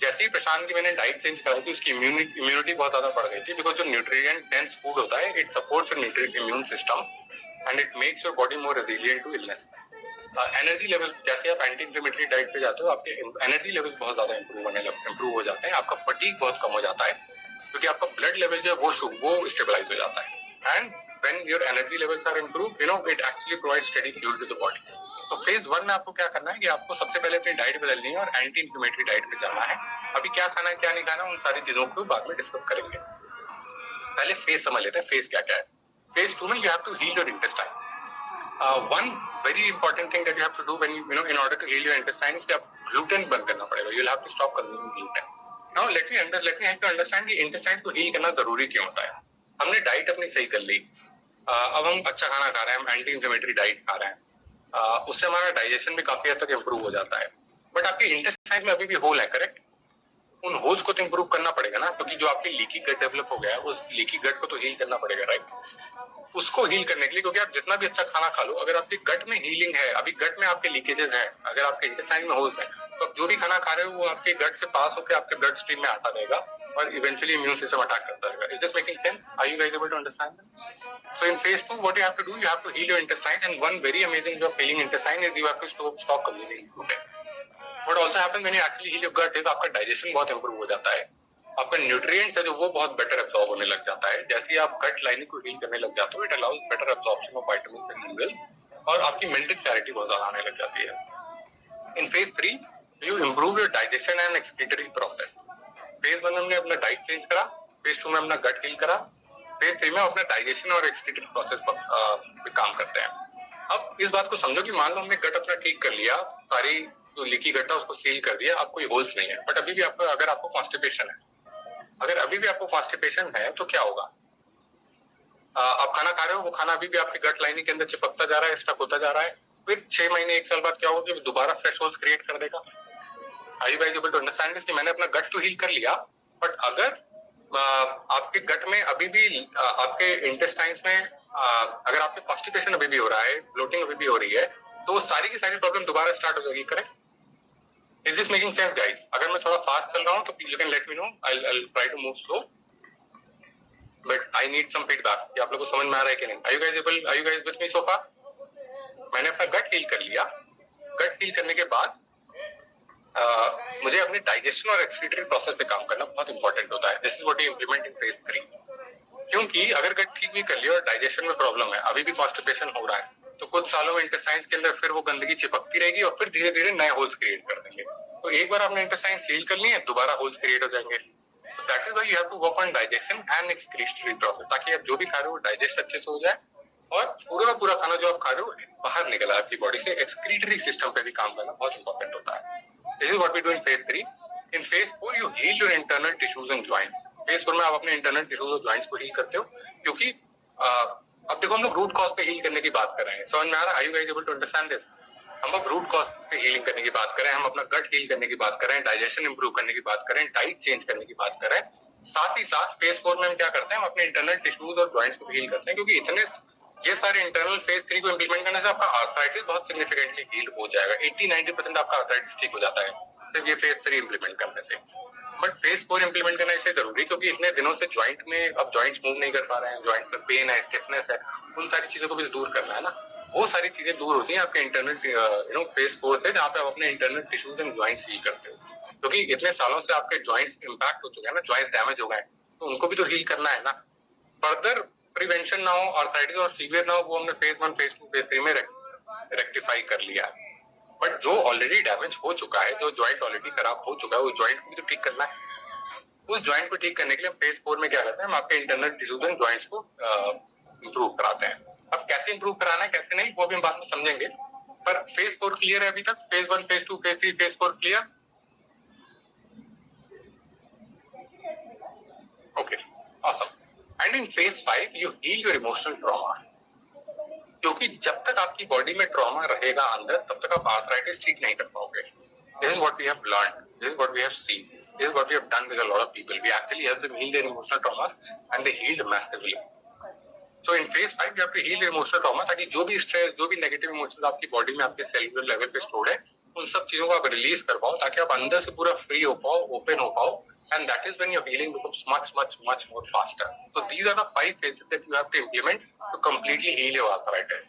जैसे ही प्रशांत की मैंने डाइट चेंज कराई थी, उसकी इम्यूनिटी बहुत ज्यादा बढ़ गई थी, बिकॉज जो न्यूट्रिएंट डेंस फूड होता है it supports your immune system and it makes your body more resilient to illness. Energy level, जैसे आप एंटी इंफ्लेमेटरी डाइट पे जाते हो, आपके एनर्जी लेवल बहुत ज्यादा इंप्रूव हो जाते हैं, आपका फटीग बहुत कम हो जाता है, क्योंकि आपका ब्लड लेवल जो है वो स्टेबलाइज हो जाता है। And when your energy levels are improve, it actually provide steady fuel to the body. तो फेज 1 में आपको क्या करना है कि आपको सबसे पहले अपनी डाइट बदलनी है और एंटी इंफ्लेमेटरी डाइट पे जाना है। अभी क्या खाना है क्या नहीं खाना, उन सारी चीजों को बाद में डिस्कस करेंगे। पहले फेज समझ लेते हैं, फेज क्या क्या है। फेज 2 में you have to heal your intestine. One very important thing that you have to do when in order to heal your intestine is कि आप gluten बंद करना पड़ेगा। You'll have to stop consuming gluten. Now let me help you understand कि intestine को heal करना जरूरी क्यों होता है। हमने डाइट अपनी सही कर ली, अब हम अच्छा खाना खा रहे हैं, हम एंटी इंफ्लेमेटरी डाइट खा रहे हैं, उससे हमारा डाइजेशन भी काफी हद तक इम्प्रूव हो जाता है, बट आपके इंटेस्टाइन में अभी भी होल है, करेक्ट? उन होल्स को तो इम्प्रूव करना पड़ेगा ना, क्योंकि जो आपके लीकी गट डेवलप हो गया है उस लीकी गट को तो हील करना पड़ेगा, राइट? उसको हील करने के लिए, क्योंकि आप जितना भी अच्छा खाना खा लो, अगर आपके गट में हीलिंग है, अभी गट में आपके लीकेजेस हैं, अगर आपके इंटेस्टाइन में होल्स हैं, तो आप जो भी खाना खा रहे हो वो आपके गट से पास होकर आपके ब्लड स्ट्रीम में आता रहेगा और इवेंचुअली इम्यून सिस्टम अटैक करता रहेगा। Is this making sense? Are you guys able to understand this? So in phase 2, what you have to do, you have to heal your intestine, and one very amazing way of healing intestine is you have to stop consuming gluten. What also happens when you actually heal your gut is आपका digestion बहुत improve हो जाता है, आपका nutrients है जो वो बहुत बेटर एब्जॉर्ब होने लग जाता है। जैसे ही आप गट लाइनिंग को हील करने लग जाते हो, it allows better absorption of vitamins and minerals और आपकी मेंटल क्लैरिटी बहुत ज्यादा आने लग जाती है। In phase 3 you improve your digestion and excretory process. Phase 1 में हमने अपना डाइट चेंज करा, फेज 2 में अपना गट हील करा, फेज 3 में अपना डाइजेशन और एक्सक्रीटरी प्रोसेस पे काम करते हैं। अब इस बात को समझो कि मान लो हमने गट अपना ठीक कर लिया, सारी जो लीकी गट है उसको सील कर दिया, अब कोई होल्स नहीं है, बट अभी भी आपको, अगर आपको कॉन्स्टिपेशन है, अगर अभी भी आपको कॉन्स्टिपेशन है तो क्या होगा? आप खाना खा रहे हो, वो खाना अभी भी आपकी गट लाइनिंग के अंदर चिपकता जा रहा है, स्टक होता जा रहा है, फिर 6 महीने 1 साल बाद क्या होगा कि दोबारा फ्रेश होल्स क्रिएट कर देगा। Are you guys able to understand this? कि मैंने अपना गट तो हील कर लिया, बट अगर आपके गट में अभी भी, आपके इंटेस्टाइन्स में अगर आपके कॉन्स्टिपेशन अभी भी हो रहा है, ब्लोटिंग अभी भी हो रही है, तो सारी की सारी प्रॉब्लम दोबारा स्टार्ट हो जाएगी, correct? Is this making sense, guys? अगर मैं थोड़ा फास्ट चल रहा हूँ तो you can let me know. I'll try to move slow. But I need some feedback कि आप लोगों को समझ में आ रहा है कि नहीं? Are you guys with me so far? मैंने अपना गट हील कर लिया, गट हील करने के बाद मुझे अपने डाइजेशन और एक्सक्रीटरी प्रोसेस पे काम करना बहुत इंपॉर्टेंट होता है। This is what you implement in phase 3। क्योंकि अगर गट ठीक भी कर लिया और डाइजेशन में प्रॉब्लम है, अभी भी कॉन्स्टिपेशन हो रहा है, तो कुछ सालों में इंटेस्टाइन्स के अंदर फिर वो गंदगी चिपकती रहेगी और फिर धीरे धीरे नए होल्स क्रिएट कर देंगे। तो एक बार आपने इंटेस्टाइन्स हील कर लिए, दोबारा होल्स क्रिएट हो जाएंगे। That is why you have to work on digestion and excretory process, ताकि आप जो भी खा रहे हो डाइजेस्ट अच्छे से हो जाए और पूरा का पूरा खाना जो आप खा रहे हो बाहर निकल आए आपकी बॉडी से। एक्सक्रीटरी सिस्टम पे भी काम करना बहुत इंपॉर्टेंट होता है। This is what we do in phase 3। In phase 4 you heal your internal tissues and joints. Phase 4 में आप अपने इंटरनल टिश्यूज और जॉइंट्स को हील करते हो, क्योंकि अब देखो हम लोग रूट कॉज पे हील करने की बात कर रहे हैं। समझ में आ रहा है? Are you guys able to understand this? हम अब रूट कॉज पे हीलिंग करने की बात कर रहे हैं, हम अपना गट हील करने की बात कर रहे हैं, डाइजेशन इंप्रूव करने की बात कर रहे हैं, डाइट चेंज करने की बात कर रहे हैं। साथ ही साथ फेज 4 में हम क्या करते हैं, हम अपने इंटरनल टिश्यूज और जॉइंट्स को हील करते हैं, क्योंकि इतने ये सारे इंटरनल फेज 3 को इंप्लीमेंट करने से आपका आर्थराइटिस बहुत सिग्निफिकेंटली हील हो जाएगा। 80-90% आपका आर्थराइटिस ठीक हो जाता है सिर्फ ये फेज 3 इंप्लीमेंट करने से। बट फेज 4 इंप्लीमेंट करना इसलिए जरूरी क्योंकि इतने दिनों से ज्वाइंट में, अब ज्वाइंट्स मूव नहीं कर पा रहे हैं, ज्वाइंट में पेन है, स्टिफनेस है, उन सारी चीजों को भी दूर करना है ना। वो सारी चीजें दूर होती हैं आपके इंटरनल फेज 4 से, जहाँ पे आप अपने internal tissues and joints heal करते हो। क्योंकि इतने सालों से आपके ज्वाइंट्स इंपैक्ट हो चुके हैं ना, ज्वाइंट्स डैमेज हो गए, तो उनको भी तो हील करना है ना। फर्दर प्रिवेंशन ना हो, आर्थराइटिस और सीवियर ना हो, वो हमने फेज 1, फेज 2, फेज 3 में रेक्टिफाई कर लिया है। बट जो ऑलरेडी डैमेज हो चुका है, जो ज्वाइंट ऑलरेडी खराब हो चुका है, उस ज्वाइंट को भी तो ठीक करना है। उस ज्वाइंट को ठीक करने के लिए फेज 4 में क्या करते हैं, हम आपके इंटरनल टिश्यूज एंड ज्वाइंट्स को इंप्रूव कराते हैं। अब कैसे इंप्रूव कराना है, कैसे नहीं, वो भी हम बाद में समझेंगे। पर फेज 4 क्लियर है अभी तक? Phase 1, phase 2, phase 3, phase 4 clear? Okay, awesome. And in phase 5 you heal your emotional trauma, क्योंकि जब तक आपकी बॉडी में ट्रॉमा रहेगा अंदर, तब तक आप आर्थराइटिस ठीक नहीं कर पाओगे। This is what we have learned, this is what we have seen, this is what we have done with a lot of people. We actually help them heal their emotional traumas and they healed massively. So in phase 5 you have to heal your emotional trauma, ताकि जो भी stress, जो भी negative emotions आपकी body में आपके cellular level पे stored है, उन सब चीजों को आप रिलीज कर पाओ, ताकि आप अंदर से पूरा फ्री हो पाओ, ओपन हो पाओ, and that is when your healing becomes much more faster. So these are the 5 phases that you have to implement to completely heal your arthritis.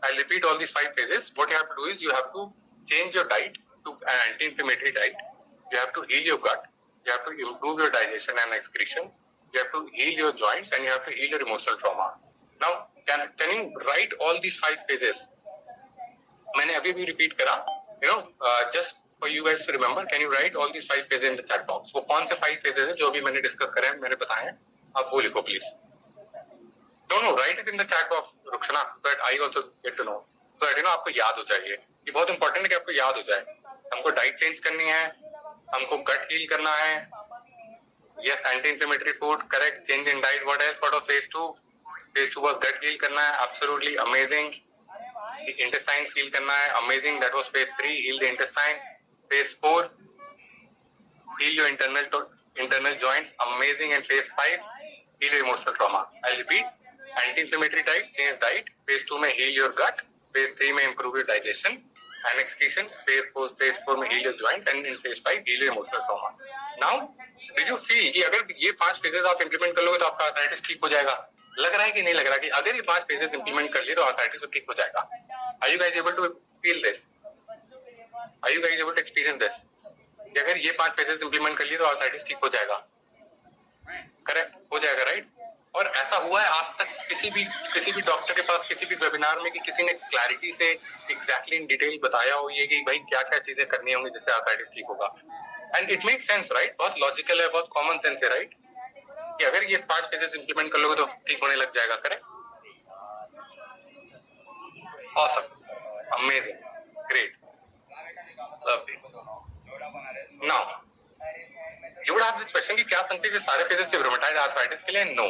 I'll repeat all these 5 phases. What you have to do is you have to change your diet to an anti-inflammatory diet. You have to heal your gut. You have to improve your digestion and excretion. You have to heal your joints, and you have to heal your emotional trauma. Now, can you write all these 5 phases? मैंने अभी भी repeat करा. Just for you guys to remember, can you write all these 5 phases in the chat box? वो कौन से 5 phases हैं जो अभी मैंने discuss करे हैं, मैंने बताए हैं, आप वो लिखो please. No, write it in the chat box, Rukshana, so that I also get to know. So that आपको याद हो जाए. ये बहुत important है कि आपको याद हो जाए. हमको diet change करनी है, हमको gut heal करना है. Yes, anti-inflammatory food, correct. Change in diet. What else? What was phase 2? Phase 2 was gut heal करना है, absolutely amazing. The intestines heal करना है, amazing. That was phase 3. Heal the intestine. Phase 4, heal your internal joints, amazing. And phase 5, heal your emotional trauma. I'll repeat. Anti-inflammatory diet, change diet. Phase 2 में heal your gut. Phase 3 में improve your digestion and excretion. Phase 4 में heal your joints, and in phase 5 heal your emotional trauma. Now, did you feel कि अगर ये 5 phases आप implement कर लोगे तो आपका arthritis ठीक हो जाएगा? लग रहा है कि नहीं लग रहा कि अगर ये 5 phases implement कर लिए तो arthritis तो ठीक हो जाएगा? Are you guys able to feel this? Are you guys able to experience this? कि अगर ये 5 phases implement कर लिए तो arthritis ठीक हो जाएगा? Correct? हो जाएगा, right? और ऐसा हुआ है आज तक किसी भी डॉक्टर के पास किसी भी वेबिनार में कि किसी ने क्लैरिटी से एग्जैक्टली इन डिटेल बताया हो ये कि भाई क्या क्या चीजें करनी होंगी जिससे आर्थराइटिस ठीक होगा? And it makes sense, right? बहुत लॉजिकल है, बहुत कॉमन सेंस है, राइट? कि अगर ये 5 फेजेस इंप्लीमेंट कर लोगे तो ठीक होने लग जाएगा. Correct? Awesome, amazing, great, lovely. Now you would have this question कि क्या संकेत ये सारे phases सिर्फ rheumatoid arthritis के लिए? No.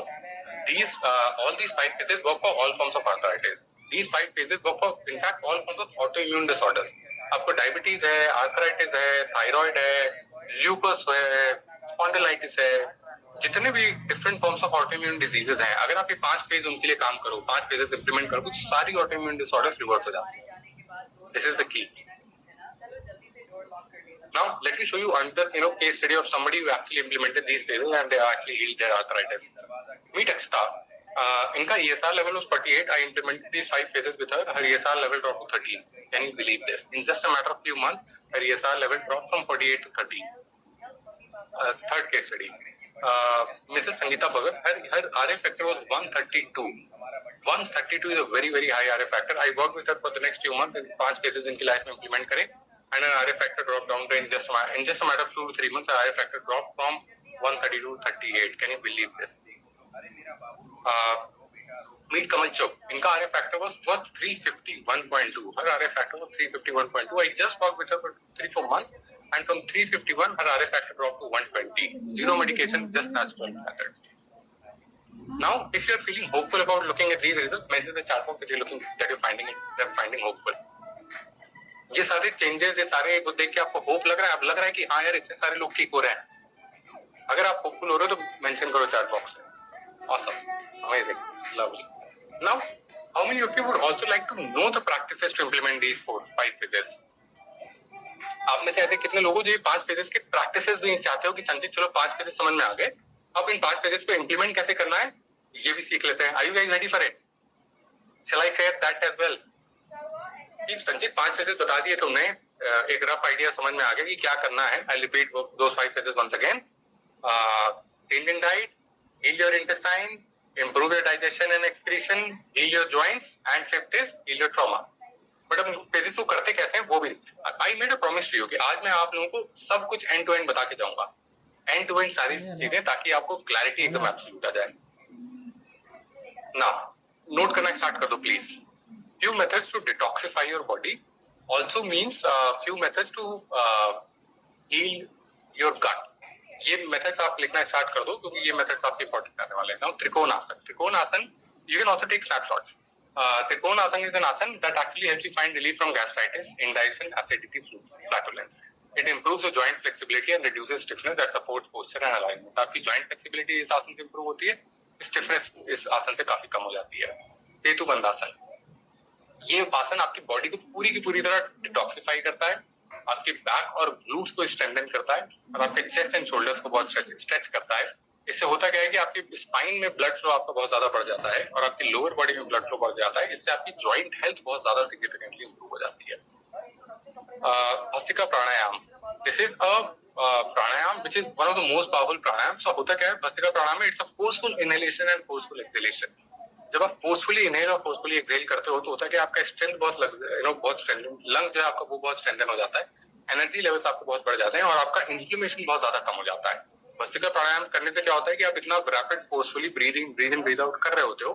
All these 5 phases work for all forms of arthritis. These 5 phases work for, in fact, all forms of autoimmune disorders. आपको diabetes है, आर्थराइटिस है, थायराइड है, ल्यूपस है, स्पॉन्डिलाइटिस है, जितने भी different forms of autoimmune diseases हैं, अगर आप ये 5 फेज उनके लिए काम करो, 5 फेजेस इंप्लीमेंट करो, तो सारी ऑटोइम्यून डिसऑर्डर्स रिवर्स हो जाती है. This is the key. Now, let me show you another, case study of somebody who actually implemented these phases and they actually healed their arthritis. Meet Akshita. इनका ESR level was 48. I implemented these 5 phases with her. Her ESR level dropped to 13. Can you believe this? In just a matter of few months, her ESR level dropped from 48 to 13. Third case study. Mrs. Sangeeta Bhagat, her RA factor was 132. 132 is a very, very high RA factor. I worked with her for the next few months. 5 cases इनकी life में implement करे. And her RA factor dropped down to in just a matter of 2 to 3 months, her RA factor dropped from 132 to 38. Can you believe this? Meet Kamal Chok. Inka RA factor was 351.2. Her RA factor was 351.2. I just worked with her for 3-4 months, and from 351, her RA factor dropped to 120. Zero medication, just natural methods. Now, if you are feeling hopeful about looking at these results, mention the chat box that you're finding hopeful. ये सारे changes, ये सारे को देख के आपको hope लग रहा है, अब लग रहा है कि हाँ यार इतने सारे लोग ठीक हो रहे हैं. अगर आप होपफुल हो रहे हो तो मेंशन करो चैट बॉक्स में. Awesome, amazing, lovely. Now how many of you would also like to know the practices to implement these 5 phases? आप में से ऐसे कितने लोगों जो ये 5 फेजेस के प्रैक्टिसेस भी चाहते हो कि संचित चलो 5 फेजेस समझ में आ गए, अब इन 5 फेजेस को इंप्लीमेंट कैसे करना है ये भी सीख लेते हैं. Are you guys ready for it? Shall I share that as well? Sanchit 5 phases बता दिए तुमने, एक रफ आइडिया समझ में आ गया कि क्या करना है. I repeat those 5 phases once again. Change in diet, heal your intestine, improve your digestion and excretion, heal your joints, and 5th is heal your trauma. But हम फेजेस को करते कैसे हैं वो भी. I made a promise to you कि आज मैं आप लोगों को सब कुछ एंड टू एंड बता के जाऊंगा, एंड टू एंड सारी चीजें, ताकि आपको क्लैरिटी एकदम एब्सोल्यूट आ जाए. नाउ नोट करना स्टार्ट कर दो please. Few methods to detoxify your body also means few methods to heal your gut. ये methods आप लिखना स्टार्ट कर दो क्योंकि ये methods आपके important आने वाले हैं. Now trikonasana, you can also take snapshots. Trikonasana is an asan that actually helps you find relief from gastritis, indigestion, acidity, flatulence. It improves your joint flexibility and reduces stiffness that supports posture and alignment. आपकी joint flexibility इस आसन से improve होती है, stiffness इस आसन से काफी कम हो जाती है। सेतु बंधासन, ये आसन आपकी बॉडी को पूरी की पूरी तरह डिटॉक्सिफाई करता है, आपके बैक और ग्लूट्स को स्ट्रेंथन करता है और आपके चेस्ट एंड शोल्डर्स को बहुत स्ट्रेच करता है। इससे होता क्या है कि आपकी स्पाइन में ब्लड फ्लो आपका बहुत ज्यादा बढ़ जाता है और आपकी लोअर बॉडी में ब्लड फ्लो बढ़ जाता है। इससे आपकी जॉइंट हेल्थ बहुत ज्यादा सिग्निफिकेंटली इंप्रूव हो जाती है। Bhastrika pranayama, this is a pranayama which is one of the most powerful pranayama. So होता क्या है भस्त्रिका प्राणायाम में, it's a forceful inhalation and forceful exhalation. जब आप फोर्सफुली इनहेल और फोर्सफुली एक्सहेल करते हो तो होता है कि आपका स्ट्रेंथ बहुत स्ट्रेंथन, लंग्स जो है आपका वो बहुत स्ट्रेंथन हो जाता है, एनर्जी लेवल्स आपके बहुत बढ़ जाते हैं और आपका इन्फ्लेमेशन बहुत ज्यादा कम हो जाता है। भस्त्रिका प्राणायाम करने से क्या होता है कि आप इतना rapid forcefully breathe in breathe out कर रहे होते हो,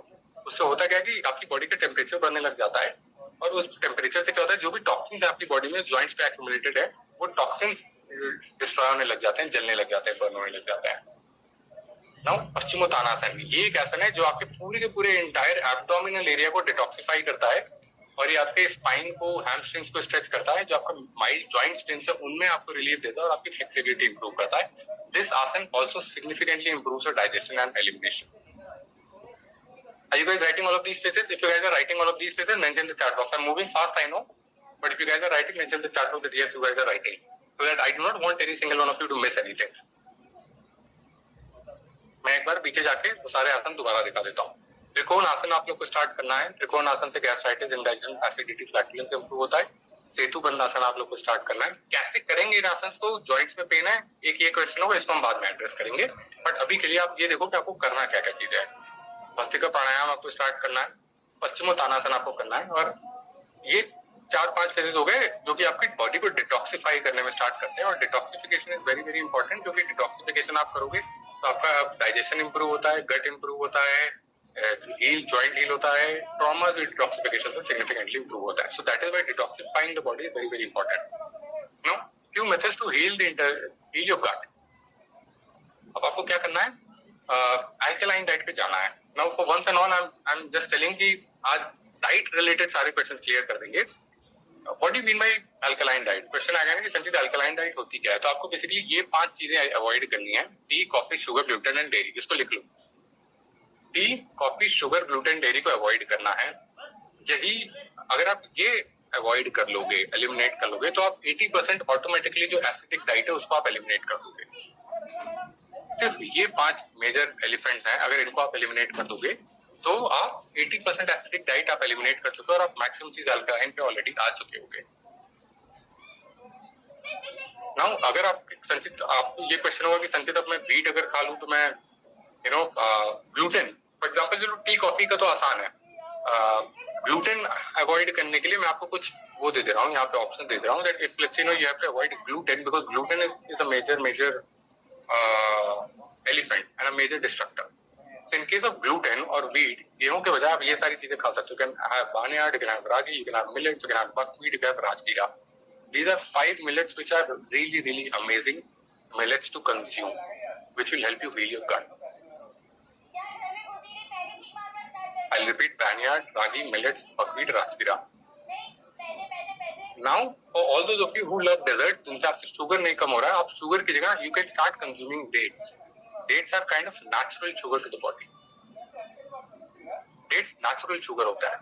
उससे होता क्या है कि आपकी बॉडी का टेम्परेचर बढ़ने लग जाता है और उस टेम्परेचर से क्या होता है जो भी टॉक्सिन्स है आपकी बॉडी में जॉइंट्स पे एक्यूमुलेटेड है वो टॉक्सिन्स डिस्ट्रॉय होने लग जाते हैं, जलने लग जाते हैं, बर्न होने लग जाते हैं। नाउ पश्चिमोत्तानासन, ये एक आसन है जो आपके पूरे के पूरे इंटायर एब्डोमिनल एरिया को डिटॉक्सिफाई करता है और ये आपके स्पाइन को, हैमस्ट्रिंग्स को स्ट्रेच करता है, जो आपका माइल्ड जॉइंट स्ट्रेन है उनमें आपको रिलीफ देता है और आपकी फ्लेक्सिबिलिटी इंप्रूव करता है। दिस आसन also significantly improves your digestion and elimination. Are you guys writing all of these places? If you guys are writing all of these places, mention the chat box. I'm moving fast, I know, but if you guys are writing, mention the chat box that yes, you guys are writing, so that I do not want any single one of you to miss anything. मैं एक बार पीछे जाके वो सारे आसन दोबारा दिखा देता हूँ। त्रिकोण आसन आप लोग को स्टार्ट करना है। त्रिकोण आसन से gastritis, indigestion, acidity, flatulence improve होता है। सेतु बंध आसन आप लोग को स्टार्ट करना है। कैसे करेंगे इन आसन को? जॉइंट्स में पेन है, एक ये क्वेश्चन होगा, इसको हम बाद में एड्रेस करेंगे, बट अभी के लिए आप ये देखो कि आपको करना क्या क्या चीजें है। भस्त्रिका प्राणायाम आपको स्टार्ट करना है, पश्चिमोत्तानासन आपको करना है और ये 4-5 फेजेस हो गए जो कि आपकी बॉडी को डिटॉक्सिफाई करने में स्टार्ट करते हैं और detoxification is very very important, क्योंकि डिटॉक्सिफिकेशन आप करोगे तो आपका डाइजेशन इंप्रूव होता है, गट इंप्रूव होता है, जॉइंट हील होता है, ट्रॉमा डिटॉक्सिफिकेशन से सिग्निफिकेंटली इंप्रूव होता है। So that is why detoxifying the body is very very important. Know few methods to heal your gut. अब आपको क्या करना है? अल्कलाइन डाइट पे जाना है। Now for once and all I am just telling कि आज डाइट रिलेटेड सारे क्वेश्चंस क्लियर कर देंगे। What do you mean by alkaline diet? Question आ गया ना कि संचित अल्कलाइन डाइट होती क्या है? तो आपको बेसिकली ये 5 चीजें अवॉइड करनी है। Tea, coffee, sugar, gluten and dairy. इसको लिख लो। Tea, coffee, sugar, gluten, dairy को अवॉइड करना है। यही अगर आप ये अवॉइड कर लोगे, एलिमिनेट कर लोगे, तो आप 80% ऑटोमेटिकली जो एसिडिक डाइट है उसको आप एलिमिनेट कर दोगे। सिर्फ ये 5 मेजर एलिफेंट्स हैं, अगर इनको आप एलिमिनेट कर दोगे तो आप 80% एसिडिक डाइट आप एलिमिनेट कर चुके हो और आप मैक्सिमम चीज अल्कलाइन पे ऑलरेडी आ चुके होगे। नाउ अगर आप संचित, आपको ये क्वेश्चन होगा कि संचित अब मैं व्हीट अगर खा लूं तो मैं ग्लूटेन, फॉर एग्जांपल चलो टी कॉफी का तो आसान है, ग्लूटेन अवॉइड करने के लिए मैं आपको कुछ वो दे दे रहा हूँ, यहाँ पे ऑप्शन दे दे रहा हूँ that if let's you have to avoid gluten because gluten is a major elephant and a major destructor. So in case of gluten or wheat, गेहूं के बजाय आप ये सारी चीजें खा सकते हो। You can have barnyard, you can have ragi, you can have millets, you can have buckwheat, you can have rajgira. These are 5 millets which are really really amazing millets to consume, which will help you heal your gut. I'll repeat: barnyard, ragi, millets, buckwheat, rajgira. Now, for all those of you who love dessert, जिनसे आपसे sugar नहीं कम हो रहा है, आप sugar की जगह you can start consuming dates. Dates are kind of natural sugar to the body. Dates natural sugar होता है,